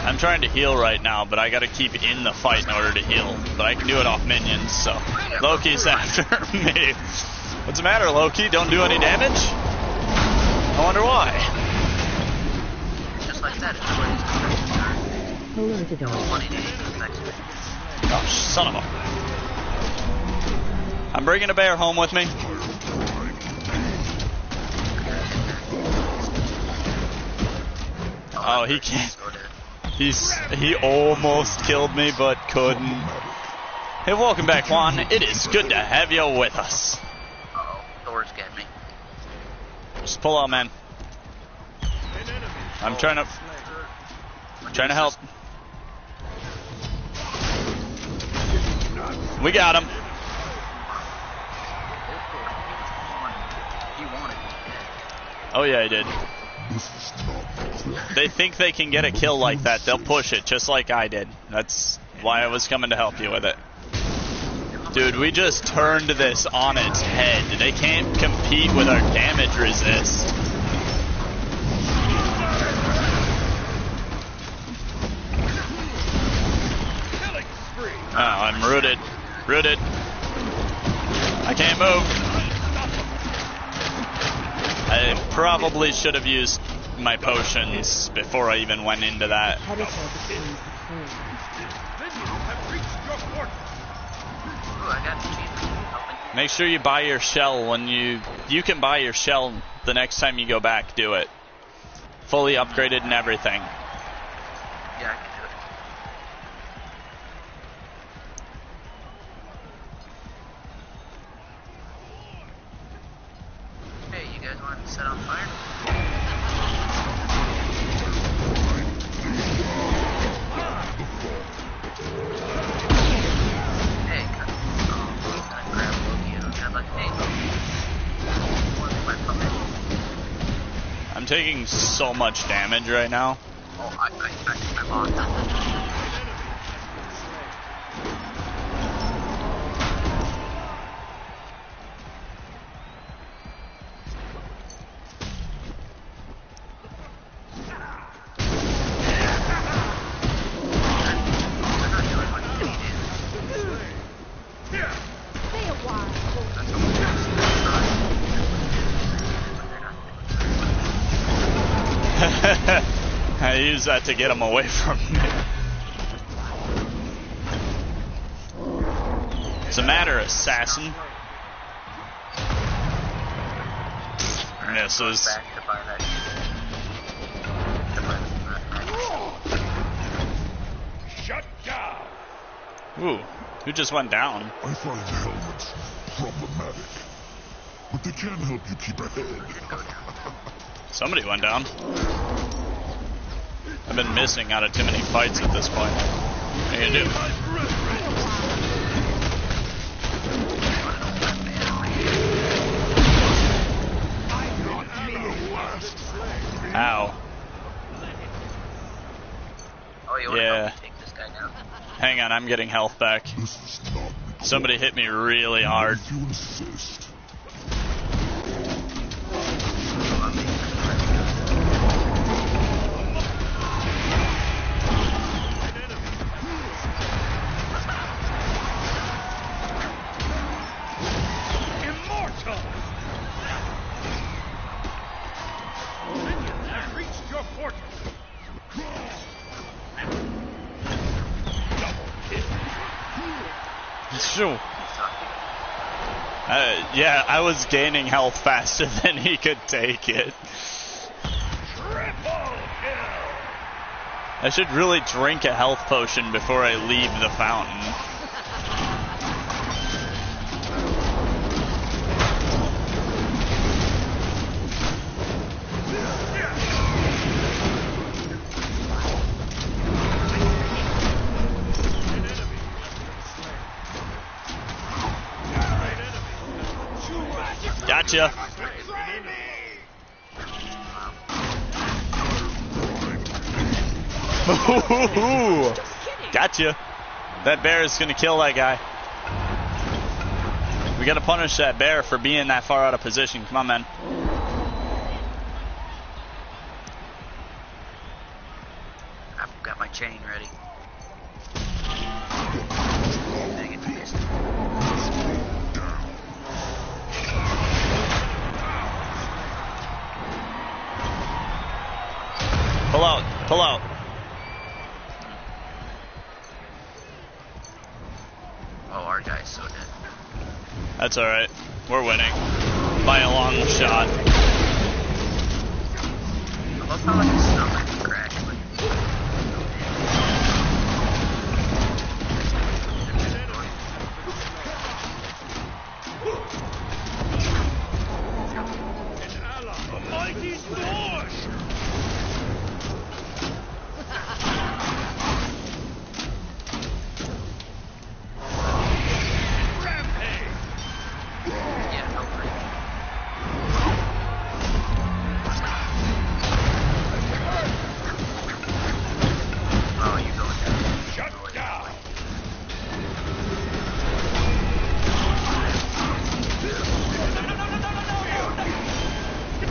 I'm trying to heal right now, but I gotta keep in the fight in order to heal. But I can do it off minions, so Loki's after me. What's the matter, Loki? Don't do any damage? I wonder why. Just like that, it's Oh, son of a... I'm bringing a bear home with me. Oh, he can't. He almost killed me, but couldn't. Hey, welcome back, Juan. It is good to have you with us. Uh-oh, Thor's getting me. Just pull out, man. I'm trying to help. We got him. He wanted me dead. Oh yeah, I did. They think they can get a kill like that. They'll push it just like I did. That's why I was coming to help you with it. Dude, we just turned this on its head. They can't compete with our damage resist. Oh, I'm rooted. Rooted. I can't move. I probably should have used my potions before I even went into that. Ooh, I got the cheese. Make sure you buy your shell when you can buy your shell the next time you go back. Do it. Fully upgraded and everything. Yeah, I can do it. Hey, you guys want to set on fire? Hey, oh, he's gonna grab Loki and I'm like, hey, Loki. Where's my puppet? I'm taking so much damage right now. Oh, I'm on that. I use that to get him away from me. What's the matter, assassin? Misses. Back to buy that. Shut down. Ooh, who just went down? I find helmets problematic, but they can help you keep ahead. Somebody went down. I've been missing out of too many fights at this point. What are you gonna do? Ow. Oh, you want to Yeah. help me take this guy down? Hang on, I'm getting health back. This is not required. Somebody hit me really hard. If you insist. Immortal! Minions have reached your fortress. Double kill. Shoo. Yeah, I was gaining health faster than he could take it. Triple kill. I should really drink a health potion before I leave the fountain. Gotcha. Ooh, gotcha. That bear is gonna kill that guy. We gotta punish that bear for being that far out of position. Come on, man. I've got my chain ready. Dang it, missed. Pull out, pull out. Oh, our guy's so dead. That's alright. We're winning. By a long shot. I love how like his stomach can crack. Like, An ally. A mighty sword. Rampage. yeah, no break. Oh, you going down. Shut down.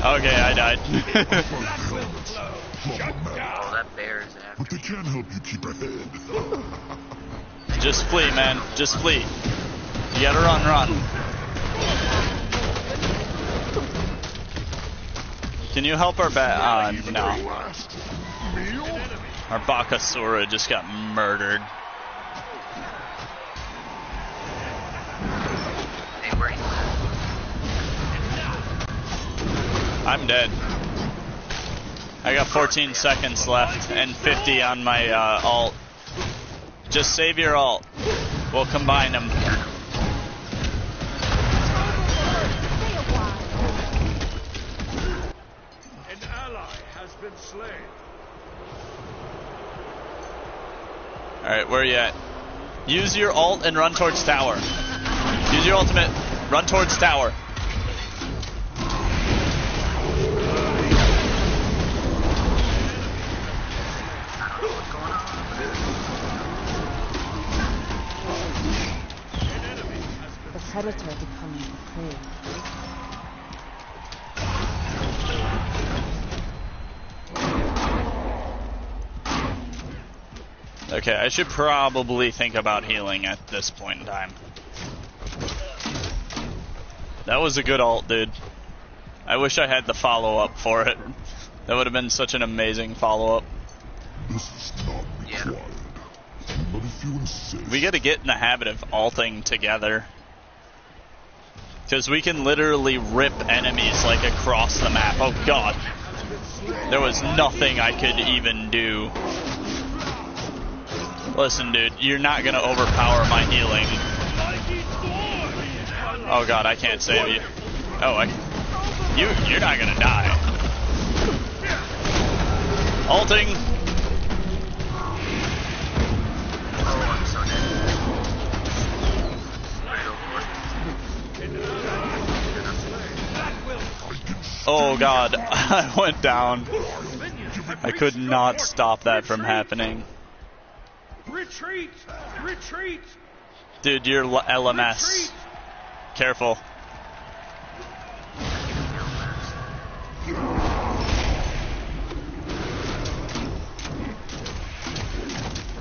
Okay, I died. Oh, that bear is after But they can help you keep ahead. Just flee, man. Just flee. You gotta run. Can you help our no. Last meal? Our Bakasura just got murdered. Hey, where you at? I'm dead. I got 14 seconds left and 50 on my alt. Just save your alt. We'll combine them. An ally has been slain. Alright, where are you at? Use your ult and run towards tower. Use your ultimate. Run towards tower. The predator becomes the prey. Okay, I should probably think about healing at this point in time. That was a good ult, dude. I wish I had the follow-up for it. That would have been such an amazing follow-up. This is not required. But if you insist. We gotta get in the habit of ulting together. Because we can literally rip enemies like across the map. Oh god. There was nothing I could even do. Listen, dude, you're not gonna overpower my healing. Oh god, I can't save you. Oh, you're not gonna die. Halting. Oh, I'm so dead. Oh god, I went down. I could not stop that from happening. Retreat! Retreat! Dude, you're LMS. Careful.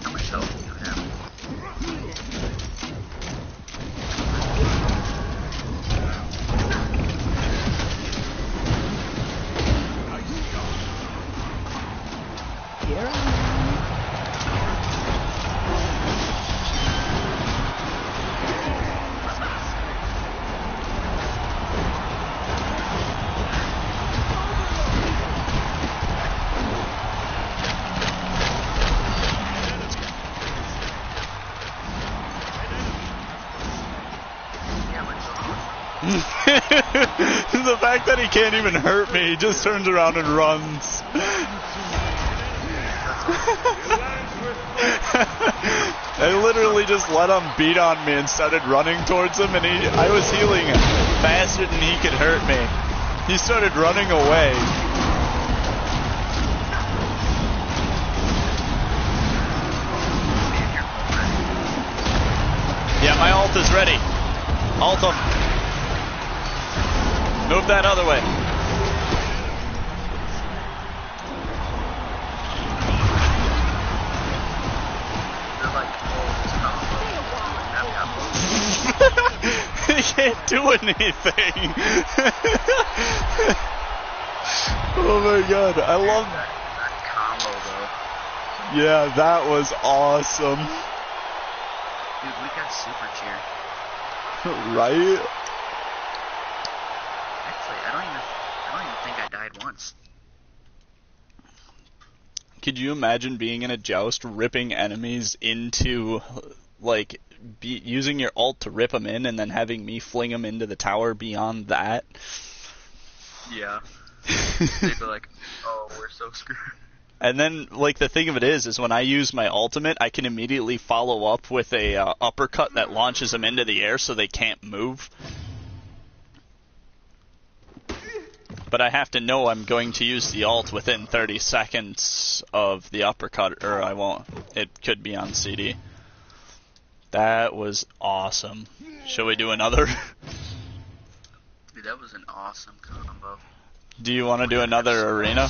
How much health do you have? Here I The fact that he can't even hurt me, he just turns around and runs. I literally just let him beat on me and started running towards him, and I was healing faster than he could hurt me. He started running away. Yeah, my ult is ready. Ult him. Move that other way. He can't do anything. Oh my god, I love that combo though. Yeah, that was awesome. Dude, we got super cheer. Right? Actually, I don't even think I died once. Could you imagine being in a joust, ripping enemies into, like, using your ult to rip them in, and then having me fling them into the tower beyond that? Yeah. They'd be like, oh, we're so screwed. And then, like, the thing of it is when I use my ultimate, I can immediately follow up with a uppercut that launches them into the air so they can't move. But I have to know I'm going to use the ult within 30 seconds of the uppercut, or I won't. It could be on CD. That was awesome. Shall we do another? Dude, that was an awesome combo. Do you want to do another arena?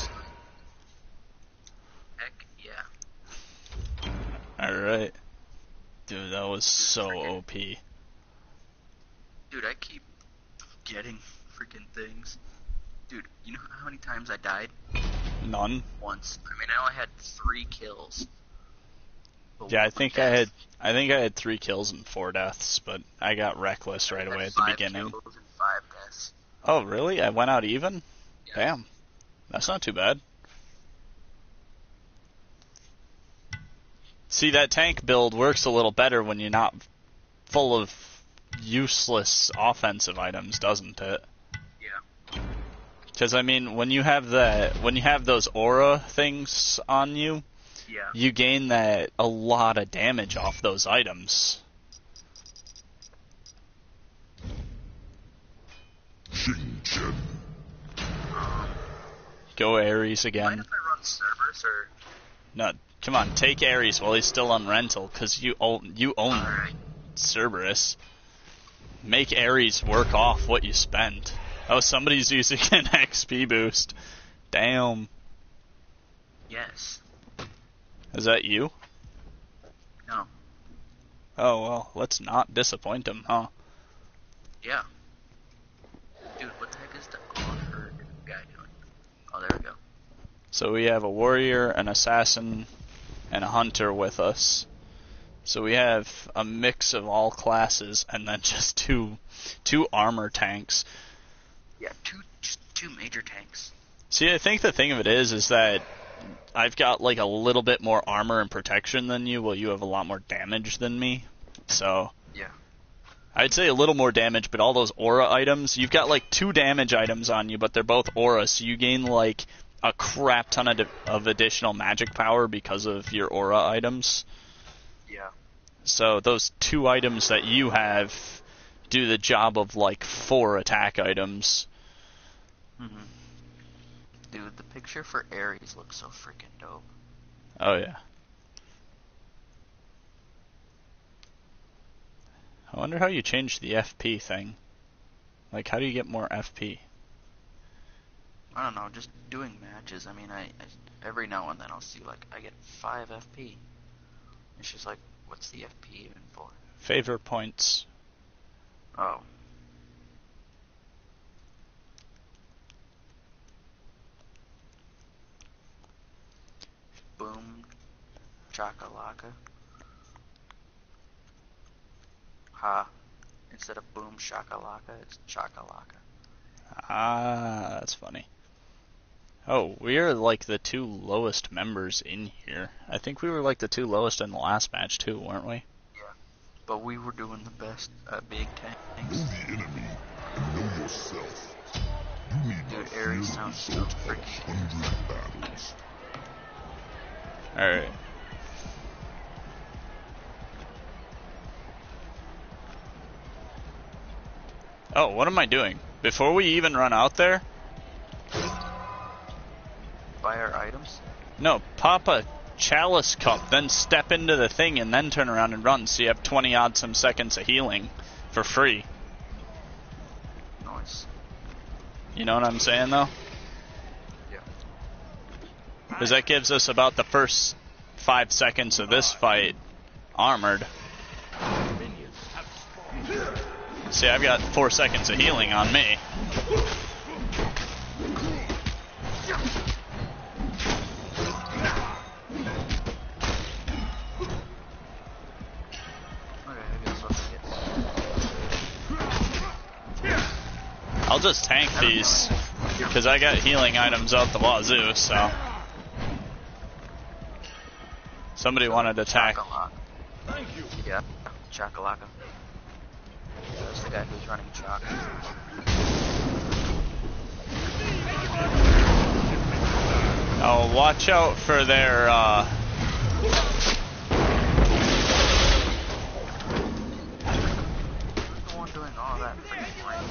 Heck yeah. Alright. Dude, that was so OP. Dude, I keep getting freaking things. Dude, you know how many times I died? None. Once. I mean, I only had 3 kills. But Yeah, I one think death. I had 3 kills and 4 deaths, but I got reckless right I had away at the 5 beginning. kills and 5 deaths. Oh, really? I went out even? Yeah. Damn. That's not too bad. See, that tank build works a little better when you're not full of useless offensive items, doesn't it? Yeah. Because, I mean, when you have those aura things on you, Yeah. you gain a lot of damage off those items. Shing-Chen. Go Ares Mind again. if I run Cerberus or... No, come on, take Ares while he's still on rental, because you own Alright. Cerberus. Make Ares work off what you spent. Oh, somebody's using an XP boost. Damn. Yes. Is that you? No. Oh, well, let's not disappoint him, huh? Yeah. Dude, what the heck is the Unheard guy doing? Oh, there we go. So we have a warrior, an assassin, and a hunter with us. So we have a mix of all classes, and then just two armor tanks. Yeah, just two major tanks. See, I think the thing of it is that I've got like a little bit more armor and protection than you, while you have a lot more damage than me. So Yeah. I'd say a little more damage, but all those aura items, you've got like 2 damage items on you, but they're both aura, so you gain like a crap ton of additional magic power because of your aura items. Yeah. So those 2 items that you have do the job of like 4 attack items. Mm-hmm. Dude, the picture for Ares looks so freaking dope. Oh yeah. I wonder how you change the FP thing. Like, how do you get more FP? I don't know, just doing matches. I mean, I every now and then I'll see, like, I get 5 FP. It's just like, what's the FP even for? Favor points. Oh. Boom. Chakalaka. Ha. Instead of boom shakalaka, it's chakalaka. Ah, that's funny. Oh, we are like the 2 lowest members in here. I think we were like the 2 lowest in the last match too, weren't we? Yeah. But we were doing the best at big tanks. Know the enemy and know yourself. You need Dude, not fear Ares the sounds so result of freaking 100 battles. Alright. Oh, what am I doing? Before we even run out there? Buy our items? No, pop a chalice cup, then step into the thing, and then turn around and run, so you have 20 odd some seconds of healing for free. Nice. You know what I'm saying, though? Yeah. Because that gives us about the first 5 seconds of this fight armored. See, I've got 4 seconds of healing on me. I'll just tank these, because I got healing items out the wazoo, so. Somebody wanted to attack. Thank you. Yeah, Chakalaka. Yeah, that's the guy who's running Chalk. Oh, watch out for their, Who's the one doing all that freaking rain?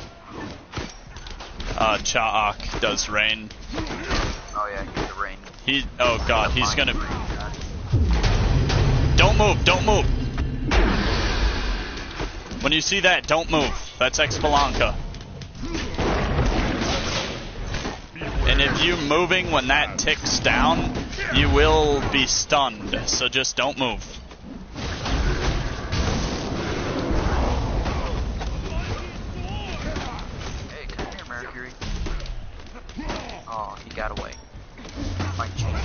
Cha'ak does rain. Oh yeah, he's the rain. Oh god, he's gonna... Don't move, don't move! When you see that, don't move. That's Expalanca. And if you're moving when that ticks down, you will be stunned, so just don't move. Hey, come here, Mercury. Oh, he got away. Might change.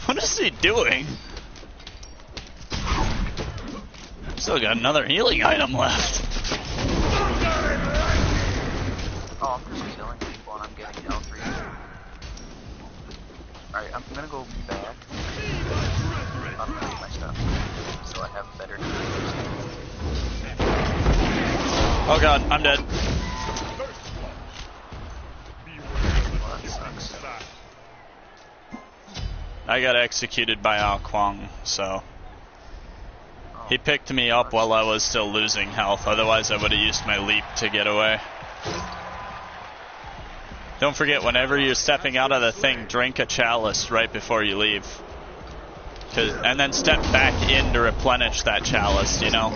What is he doing? Still got another healing item left. Oh, I'm just killing people and I'm getting L3. Alright, I'm gonna go back. Upgrade my stuff. So I have better defense. Oh god, I'm dead. Well, that sucks. I got executed by Ao Kwang, so... Oh, He picked me up while I was still losing health, otherwise I would have used my leap to get away. Don't forget, whenever you're stepping out of the thing, drink a chalice right before you leave. And then step back in to replenish that chalice, you know?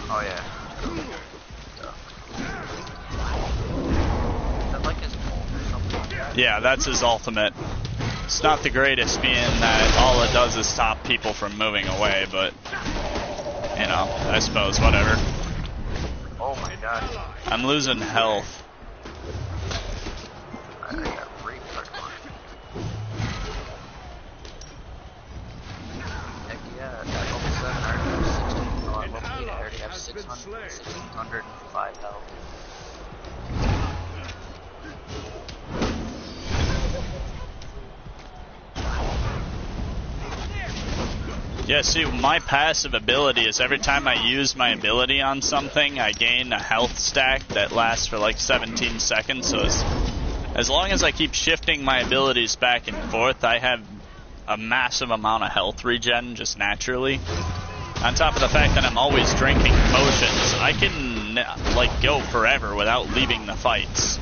Oh yeah. Is that like his ult or something? Yeah, that's his ultimate. It's not the greatest, being that all it does is stop people from moving away, but, you know, I suppose, whatever. Oh my god. I'm losing health. I got raped by one. Heck yeah, at level 7 I already have 16. Oh, at level 8 I already have 1605 health. Yeah, see, my passive ability is every time I use my ability on something, I gain a health stack that lasts for like 17 seconds, so as long as I keep shifting my abilities back and forth, I have a massive amount of health regen just naturally. On top of the fact that I'm always drinking potions, I can, like, go forever without leaving the fights.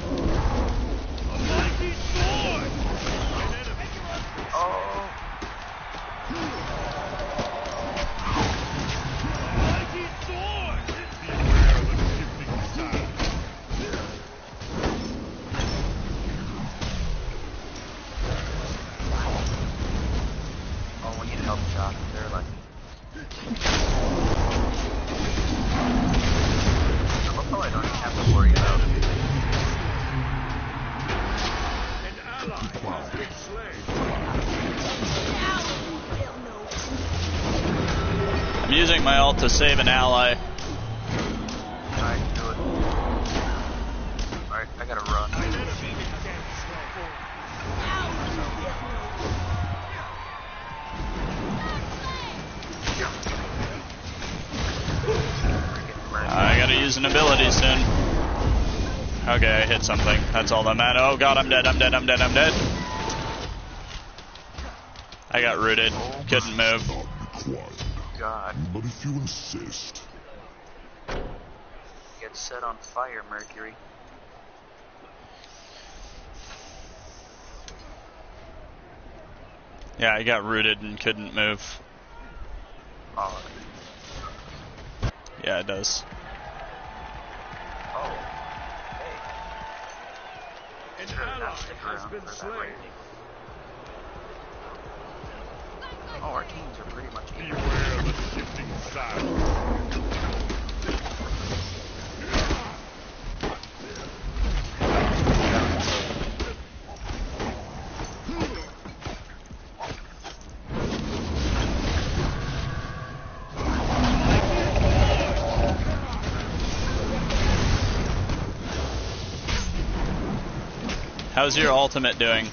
I'm using my ult to save an ally. Alright, do it. Alright, I gotta run. I gotta use an ability soon. Okay, I hit something. That's all that matters. Oh god, I'm dead, I'm dead, I'm dead, I'm dead. I got rooted. Couldn't move. God. But if you insist. Get set on fire, Mercury. Yeah, I got rooted and couldn't move. Oh. Yeah, it does. Oh. Hey. An ally has been slain. Oh, our teams are pretty much equal. Beware the shifting side. How's your ultimate doing?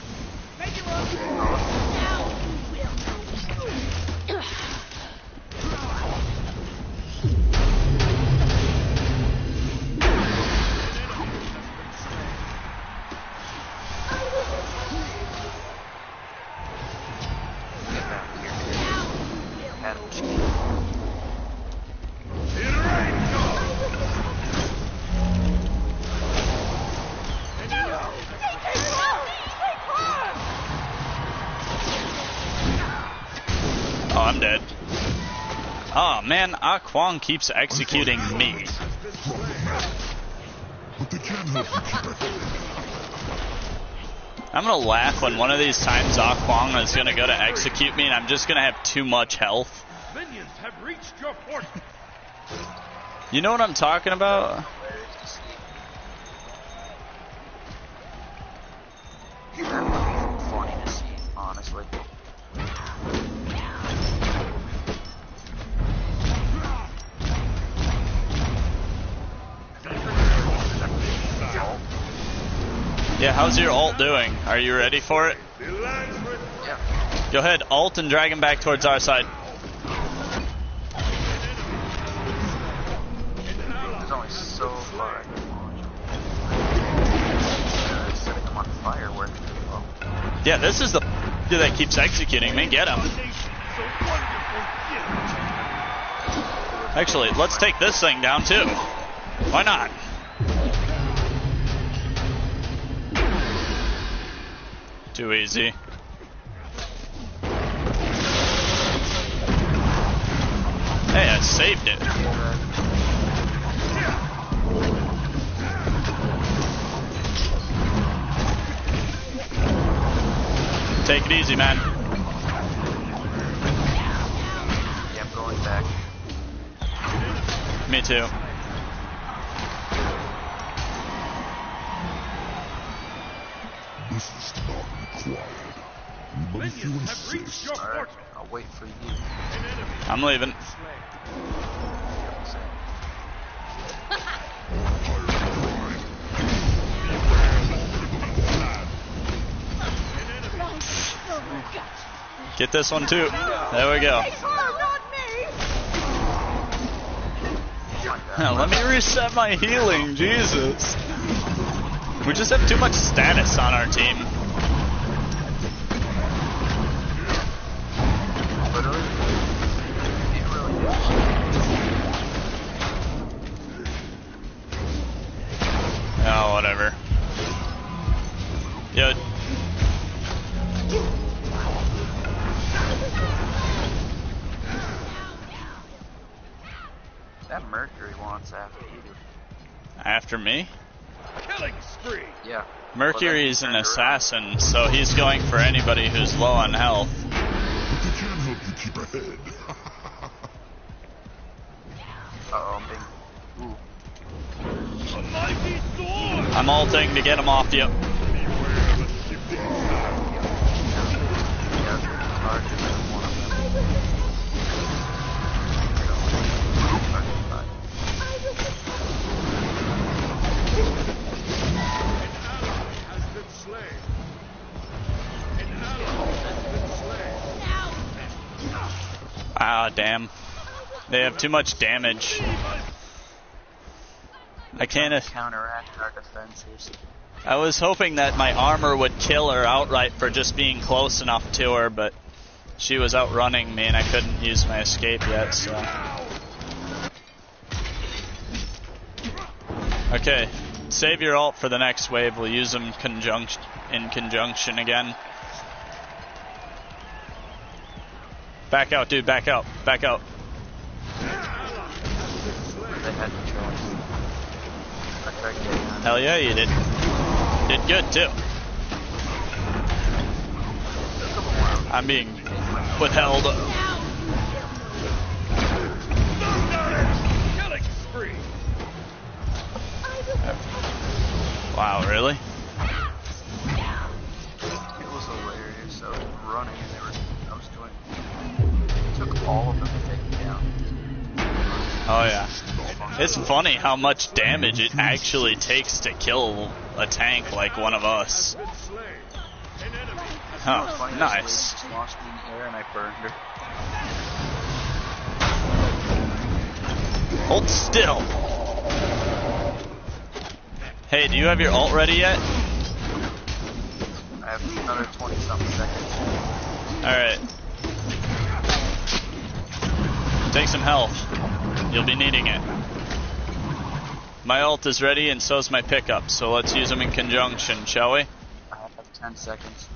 Oh, I'm dead. Oh man, Ah Kwang keeps executing me. But they can't help you keep at home. I'm gonna laugh when one of these times Ah Kwang is gonna go to execute me and I'm just gonna have too much health. Minions have reached your port. You know what I'm talking about? That would be funny to see, honestly. Yeah, how's your ult doing? Are you ready for it? Yeah. Go ahead, ult and drag him back towards our side. There's only so far I can launch. Setting him on fire works pretty well. Yeah, this is the dude that keeps executing me. Get him. Actually, let's take this thing down too. Why not? Too easy. Hey, I saved it. Take it easy, man. Yeah, I'm going back. Me too. This is not required. But if you Minions have reached insist, your Alright, fortress. I'll wait for you. An enemy I'm leaving. slain. Get this one too. There we go. Let me reset my healing, Jesus. We just have too much status on our team. Literally, can't really do Oh, whatever. Yo. That Mercury wants after you. After me? Killing spree. Yeah. Mercury's an Well, then he turned assassin, so he's going for anybody who's low on health. but they can't help you keep ahead. Uh-oh, I'm being... Ooh. A mighty sword. I'm ulting to get him off you. Beware of a shifting sky. Yeah, larger than one of them. Has been slain. An ally has been slain. Ah, damn. They have too much damage. I can't. Counteract our defenses. I was hoping that my armor would kill her outright for just being close enough to her, but she was outrunning me and I couldn't use my escape yet, so. Okay, save your ult for the next wave. We'll use them in conjunction again. Back out, dude, back out, back out. They had no choice. I tried getting on. Hell yeah, you did. Did good, too. I'm being withheld. Killing spree. Wow, really? It was hilarious. I was running and I was doing... It took all of them to take me down. Oh yeah. It's funny how much damage it actually takes to kill a tank like one of us. Been slain. An enemy has Huh, Funny, nice. This lady just launched me in the air and I burned her. Hold still. Hey, do you have your ult ready yet? I have another 20-something seconds. Alright. Take some health. You'll be needing it. My ult is ready and so's my pickup, so let's use them in conjunction, shall we? I have 10 seconds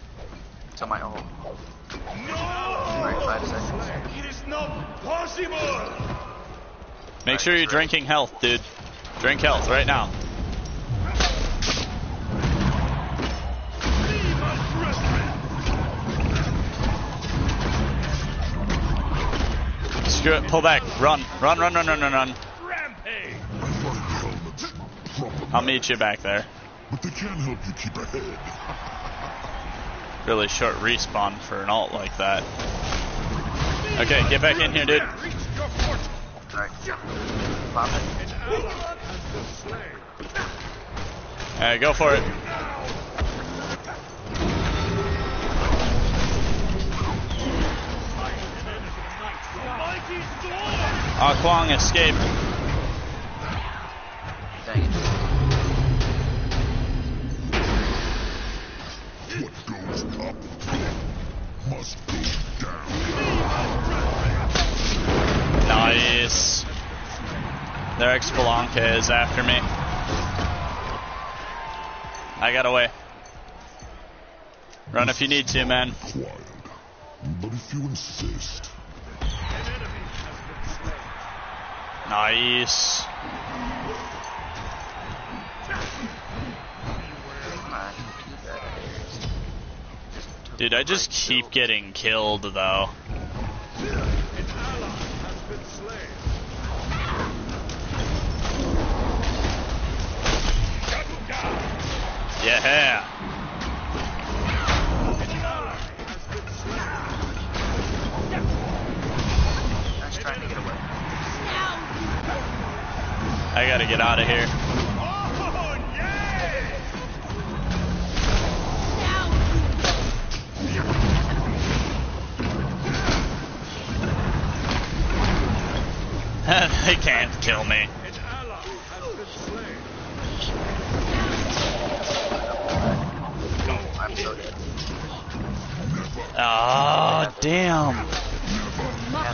to my ult. no. Alright, 5 seconds. It is not possible. Make sure you're drinking health, dude. Drink health right now. Be my brethren. Screw it, pull back. Run. Run, run, run, run, run, run. Rampage. I find helmets problematic, I'll meet you back there. but they can't help you keep ahead. Really short respawn for an ult like that. Okay, get back in here, dude. Reach your fortress. Alright. Pop it. An ally has been slain. Alright, go for it. Mighty sword. Ah, Kwong escaped. Dang it. What goes up must go down. Nice. Their Xbalanca is after me. I got away. Run if you need to, man. Required. But if you insist, An enemy has been slain. Nice. Alright, keep that. Just took Dude, I just keep getting killed though. An ally has been slain. Yeah. An ally has been slain. Nice trying to get away. I gotta get out of here. Oh, yay! They can't kill me. An ally has been slain. I'm so dead. Oh, damn.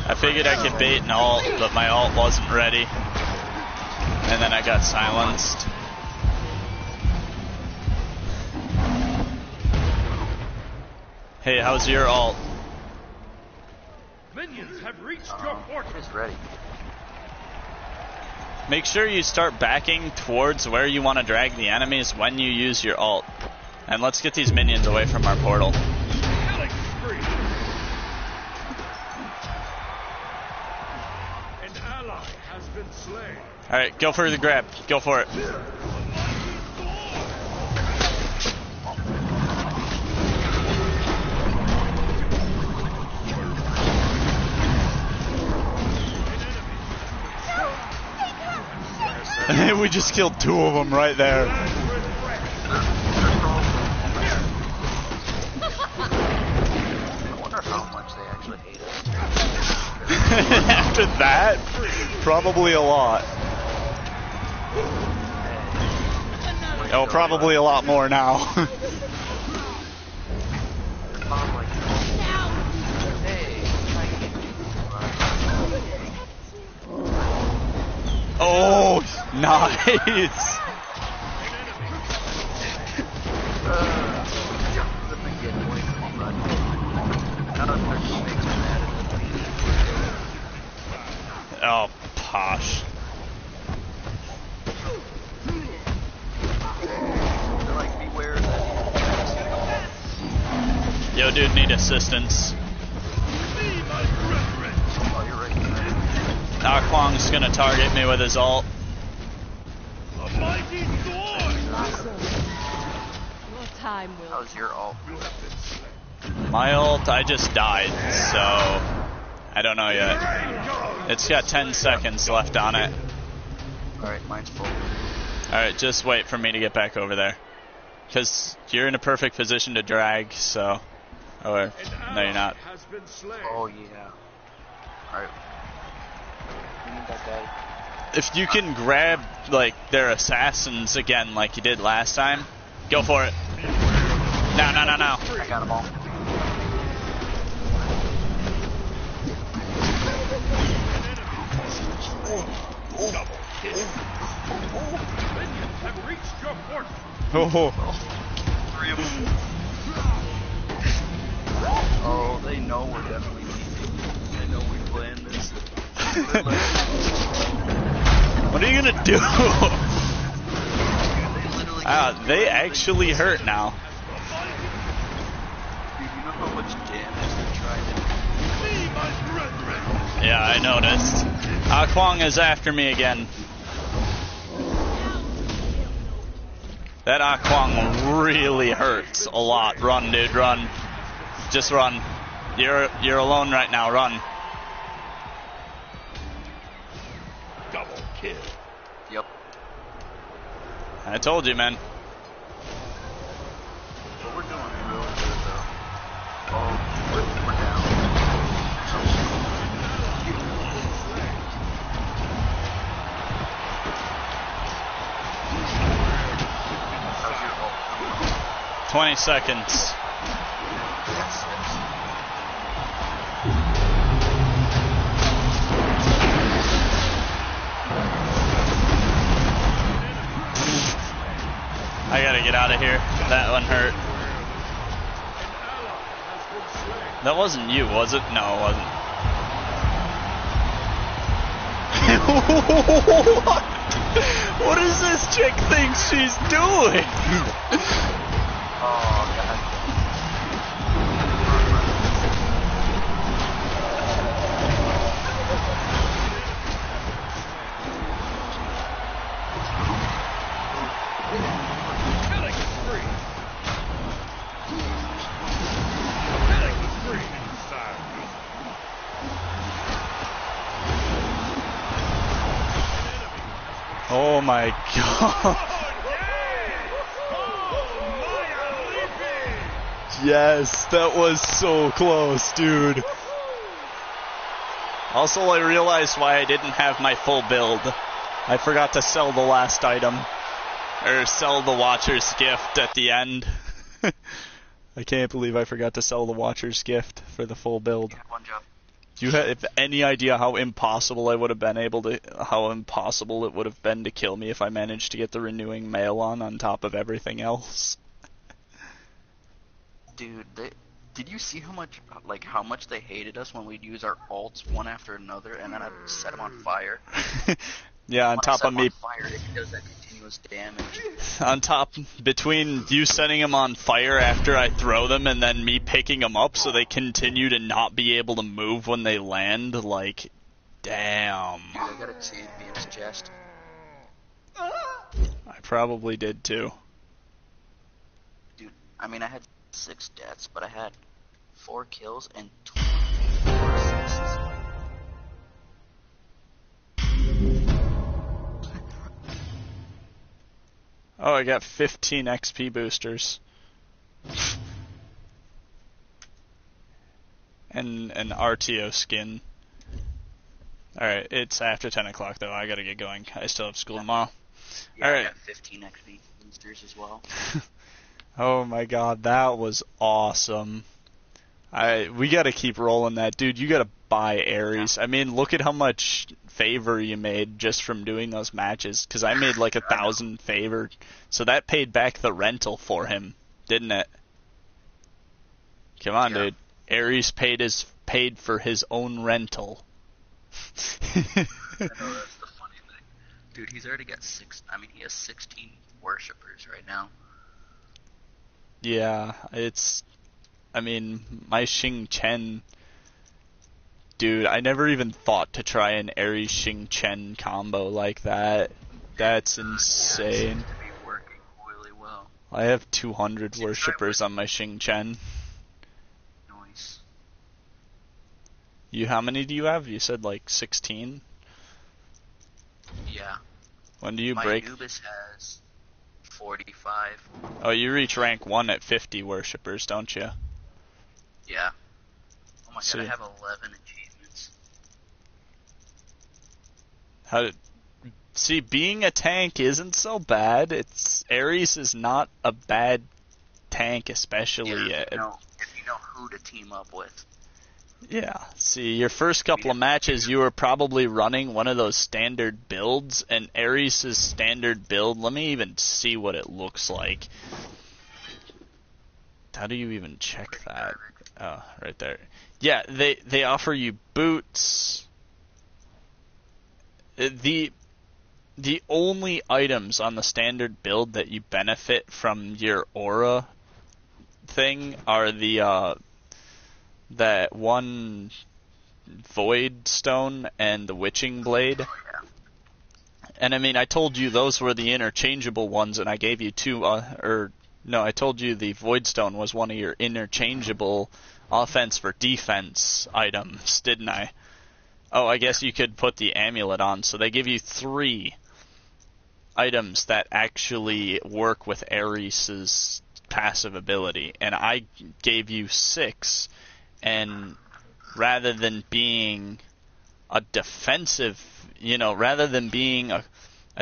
I figured I could bait an ult, but my ult wasn't ready. And then I got silenced. Hey, how's your ult? Minions have reached your It fortress. is ready. Make sure you start backing towards where you want to drag the enemies when you use your ult. And let's get these minions away from our portal. Killing spree. An ally has been slain. Alright, go for the grab. Go for it. We just killed 2 of them right there. I wonder how much they actually hate us. After that, probably a lot. Oh, probably a lot more now. Mom, like, hey, try to get Oh, nice. Oh, posh. They're like, beware that. Yo, dude, need assistance. Oh, you're right. Kwong's gonna target me with his ult. A mighty sword. Your time will. How's your ult? My ult, I just died, so I don't know yet. It's got 10 seconds left on it. Alright, mine's full. Alright, just wait for me to get back over there. Because you're in a perfect position to drag, so... Or, no you're not. Has been slain. Oh, yeah. Alright. We need that guy. If you can grab, like, their assassins again like you did last time, go for it. No. I got them all. Minions have reached your fortress. Oh, 3 of them. Oh, they know we're definitely teaming. They know we're playing this. They're like, what are you gonna do? they literally They actually hurt now. Dude, you know how much damage they're trying to do? Yeah, I noticed. Kwong is after me again. That Kwong really hurts a lot. Run, dude, run. Just run. You're alone right now, run. Double kill. Yep. I told you, man. But we're doing really good, though. Oh, we're down. How's your ult? 20 seconds. Yes. I gotta get out of here. That one hurt. That wasn't you, was it? No, it wasn't. What does this chick think she's doing? Oh, God. Oh my god. Yes, that was so close, dude. Also, I realized why I didn't have my full build. I forgot to sell the last item. Or sell the Watcher's Gift at the end. I can't believe I forgot to sell the Watcher's Gift for the full build. You had one job. Do you have any idea how impossible it would have been to kill me if I managed to get the renewing mail on top of everything else? Dude, did you see how much they hated us when we'd use our ults one after another, and then I'd set them on fire? Yeah, on top of me. On fire, it does that continuous damage. On top, between you setting them on fire after I throw them and then me picking them up so they continue to not be able to move when they land, like, damn. Dude, I got a champion's chest. I probably did too. Dude, I mean, I had 6 deaths, but I had 4 kills and 24 assists. Oh, I got 15 XP boosters. And an RTO skin. Alright, it's after 10 o'clock though, I gotta get going. I still have school tomorrow. Yeah, Alright. I got 15 XP boosters as well. Oh my god, that was awesome. We gotta keep rolling that. Dude, you gotta buy Ares. I mean, look at how much favor you made just from doing those matches, because I made like 1,000 favor, so that paid back the rental for him, didn't it? Come on, dude. Ares paid for his own rental. I know, that's the funny thing. Dude, he's already got he has 16 worshippers right now. Yeah, my Xing Chen, dude, I never even thought to try an Ares Xing Chen combo like that. That's insane. Yeah, it seems to be working really well. I have 200 worshippers on my Xing Chen. Nice. How many do you have? You said like 16? Yeah. When do you my break? My Anubis has 45. Oh, you reach rank 1 at 50 worshippers, don't you? Yeah. Oh my god, I have 11 achievements. See, being a tank isn't so bad. Ares is not a bad tank, especially. Yeah, if you know who to team up with. Yeah. See, your first couple of matches, you were probably running one of those standard builds, and Ares' standard build, let me even see what it looks like. How do you even check that? Oh, right there. Yeah, they offer you boots. The only items on the standard build that you benefit from your aura thing are that one Void Stone and the Witching Blade. And I mean, I told you those were the interchangeable ones, and I gave you two, I told you the Void Stone was one of your interchangeable offense for defense items, didn't I? Oh, I guess you could put the amulet on, so they give you 3 items that actually work with Ares' passive ability, and I gave you 6, and rather than being a defensive, rather than being a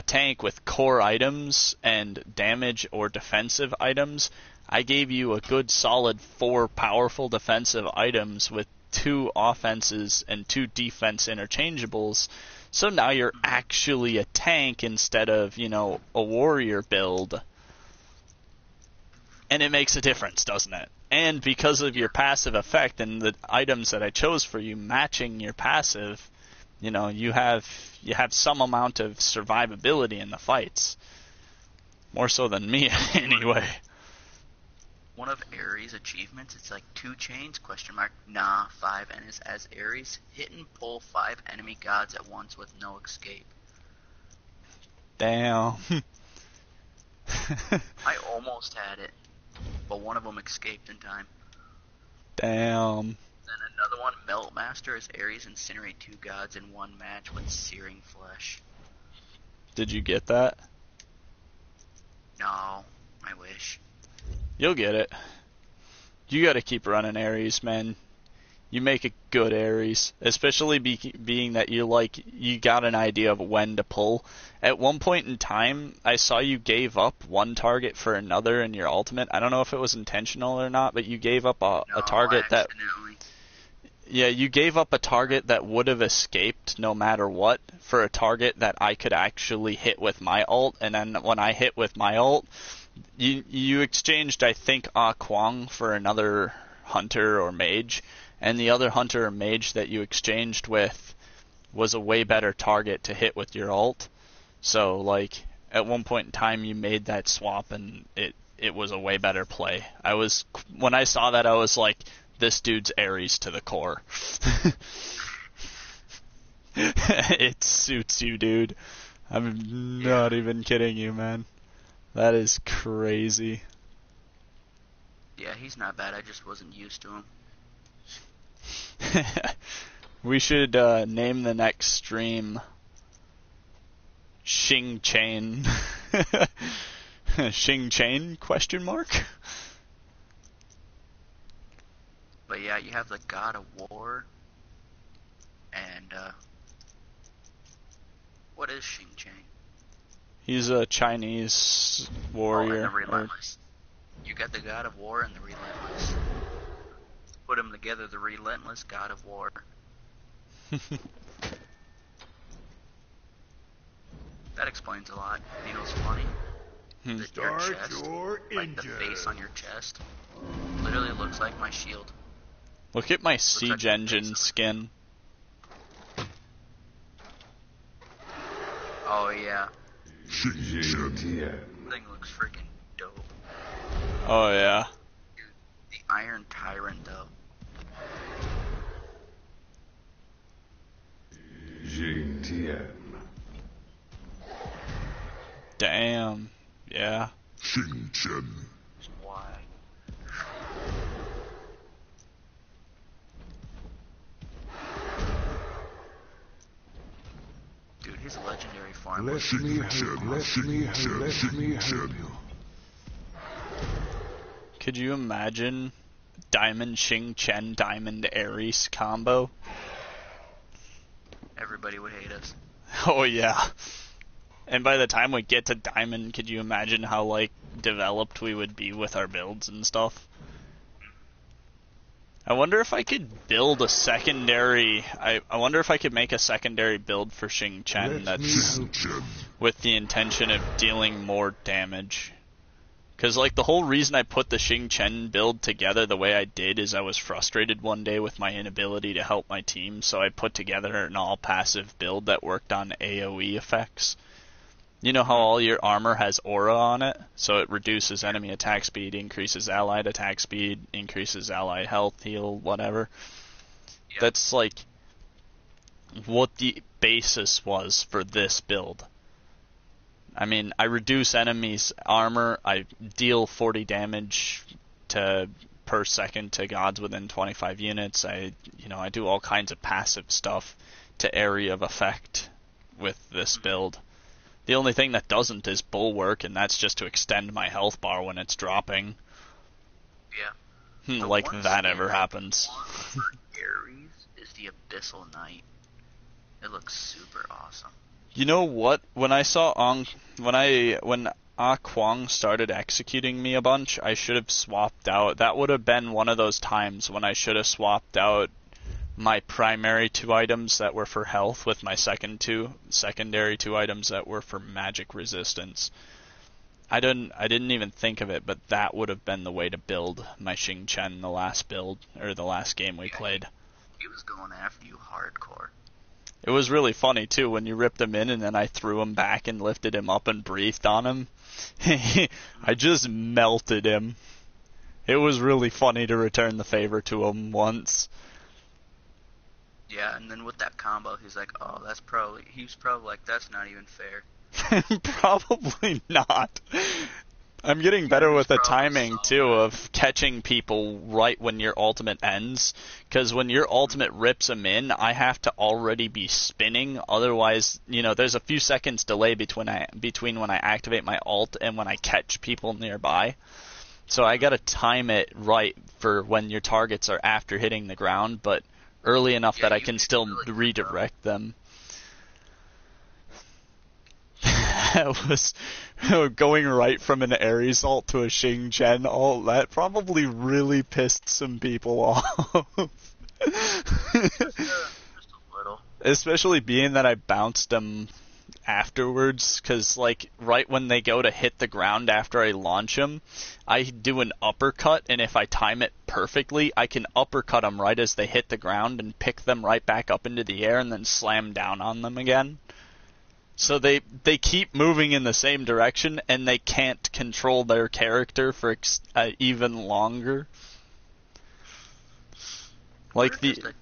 tank with core items and damage or defensive items, I gave you a good solid 4 powerful defensive items with 2 offenses and 2 defense interchangeables. So now you're actually a tank instead of, a warrior build. And it makes a difference, doesn't it? And because of your passive effect and the items that I chose for you matching your passive, you have some amount of survivability in the fights. More so than me, anyway. One of Ares' achievements, it's like 2 chains, question mark, nah, 5 enemies as Ares, hit and pull 5 enemy gods at once with no escape. Damn. I almost had it, but one of them escaped in time. Damn. Then another one, Melt Master, as Ares incinerate 2 gods in one match with searing flesh. Did you get that? No, I wish. You'll get it. You gotta keep running Ares, man. You make a good Ares, especially being that you got an idea of when to pull. At one point in time, I saw you gave up one target for another in your ultimate. I don't know if it was intentional or not, but you gave up a target that... Yeah, you gave up a target that would have escaped no matter what for a target that I could actually hit with my ult, and then when I hit with my ult, you exchanged, I think, Ah Kwang for another hunter or mage, and the other hunter or mage that you exchanged with was a way better target to hit with your ult. So, like, at one point in time you made that swap, and it was a way better play. When I saw that, I was like, this dude's Ares to the core. It suits you, dude. I'm not even kidding you, man. That is crazy. Yeah, he's not bad. I just wasn't used to him. We should name the next stream Xing Chain. Xing Chain? Question mark? But yeah, you have the God of War, and what is Xing Chain? He's a Chinese warrior. Oh, and the Relentless. You got the God of War and the Relentless. Put them together, the Relentless God of War. That explains a lot. You know what's funny? That your chest, like the face on your chest, literally looks like my shield. Look at my Siege Engine skin. Oh yeah. Xing Thing looks freaking dope. Oh yeah. Dude, the Iron Tyrant though. Tian. Damn. Yeah. Xing Chen. Why? Dude, he's a legendary farmer. Let me help you. Could you imagine Diamond Xing Chen Diamond Ares combo? Everybody would hate us. Oh yeah. And by the time we get to Diamond, could you imagine how, like, developed we would be with our builds and stuff? I wonder if I could build a secondary... I wonder if I could make a secondary build for Xing Chen that's with the intention of dealing more damage. Because, like, the whole reason I put the Xing Chen build together the way I did is I was frustrated one day with my inability to help my team, so I put together an all-passive build that worked on AoE effects. You know how all your armor has aura on it? So it reduces enemy attack speed, increases allied attack speed, increases allied health, heal, whatever. Yep. That's like what the basis was for this build. I mean, I reduce enemies' armor, I deal 40 damage per second to gods within 25 units. I do all kinds of passive stuff to area of effect with this build. The only thing that doesn't is Bulwark, and that's just to extend my health bar when it's dropping. Yeah. Like that ever happens. For Ares is the Abyssal Knight. It looks super awesome. You know what? When I saw when Ah Kwang started executing me a bunch, I should have swapped out. That would have been one of those times when I should have swapped out my primary 2 items that were for health with my secondary 2 items that were for magic resistance. I didn't even think of it, but that would have been the way to build my Xing Chen the last game we played. He was going after you hardcore. It was really funny too when you ripped him in and then I threw him back and lifted him up and breathed on him. I just melted him. It was really funny to return the favor to him once. Yeah, and then with that combo, he's like, he was probably like, that's not even fair. Probably not. I'm getting better with the problem timing, solver. too, of catching people right when your ultimate ends. Because when your ultimate rips them in, I have to already be spinning. Otherwise, there's a few seconds delay between when I activate my ult and when I catch people nearby. So I gotta time it right for when your targets are after hitting the ground, but early enough Yeah, that I you can did still really good, redirect them. That was going right from an Ares ult to a Xing Chen ult. That probably really pissed some people off. Just a little. Especially being that I bounced them afterwards, because right when they go to hit the ground after I launch them, I do an uppercut, and if I time it perfectly, I can uppercut them right as they hit the ground and pick them right back up into the air and then slam down on them again. So they keep moving in the same direction, and they can't control their character for even longer. They're just a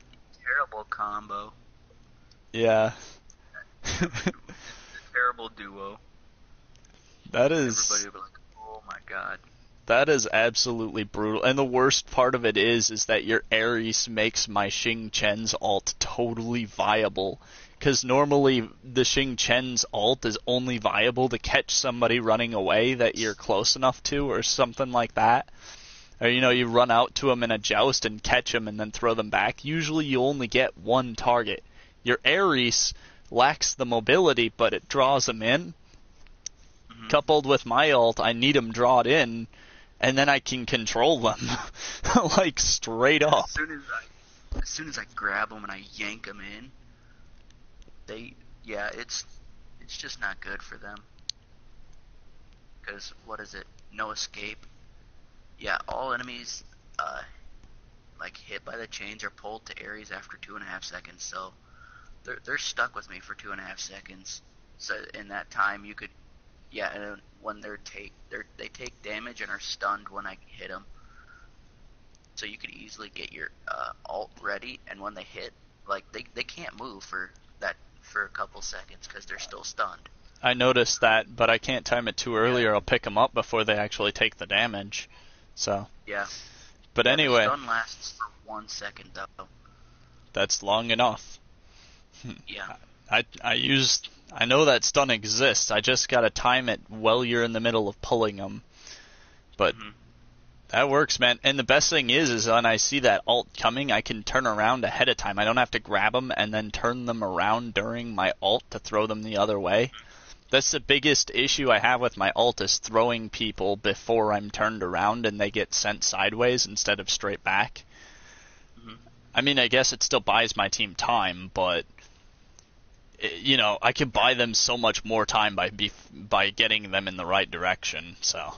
terrible combo. Yeah. It's a terrible duo. That is... Everybody would be like, oh my god. That is absolutely brutal. And the worst part of it is that your Ares makes my Xing Chen's ult totally viable. Because normally the Xing Chen's ult is only viable to catch somebody running away that you're close enough to or something like that. Or, you run out to them in a joust and catch them and then throw them back. Usually you only get one target. Your Ares lacks the mobility, but it draws them in. Mm-hmm. Coupled with my ult, I need them drawn in, and then I can control them. Straight up. As soon as I grab them and I yank them in, it's just not good for them. Because, what is it? No escape. Yeah, all enemies, hit by the chains are pulled to Ares after 2.5 seconds, so they're stuck with me for 2.5 seconds. So in that time, you could, and when they take damage and are stunned when I hit them. So you could easily get your ult ready, and when they hit, they can't move for a couple seconds because they're still stunned. I noticed that, but I can't time it too early or I'll pick them up before they actually take the damage. So. Yeah. But anyway. The stun lasts for 1 second though. That's long enough. Yeah. I know that stun exists. I just gotta time it while you're in the middle of pulling them. But that works, man. And the best thing is when I see that ult coming, I can turn around ahead of time. I don't have to grab them and then turn them around during my ult to throw them the other way. That's the biggest issue I have with my ult, is throwing people before I'm turned around and they get sent sideways instead of straight back. Mm-hmm. I mean, I guess it still buys my team time, but I can buy them so much more time by getting them in the right direction. So.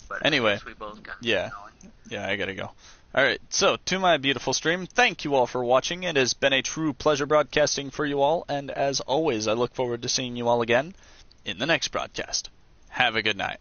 But anyway, we both got yeah, I gotta go. Alright, so to my beautiful stream, thank you all for watching. It has been a true pleasure broadcasting for you all, and as always, I look forward to seeing you all again in the next broadcast. Have a good night.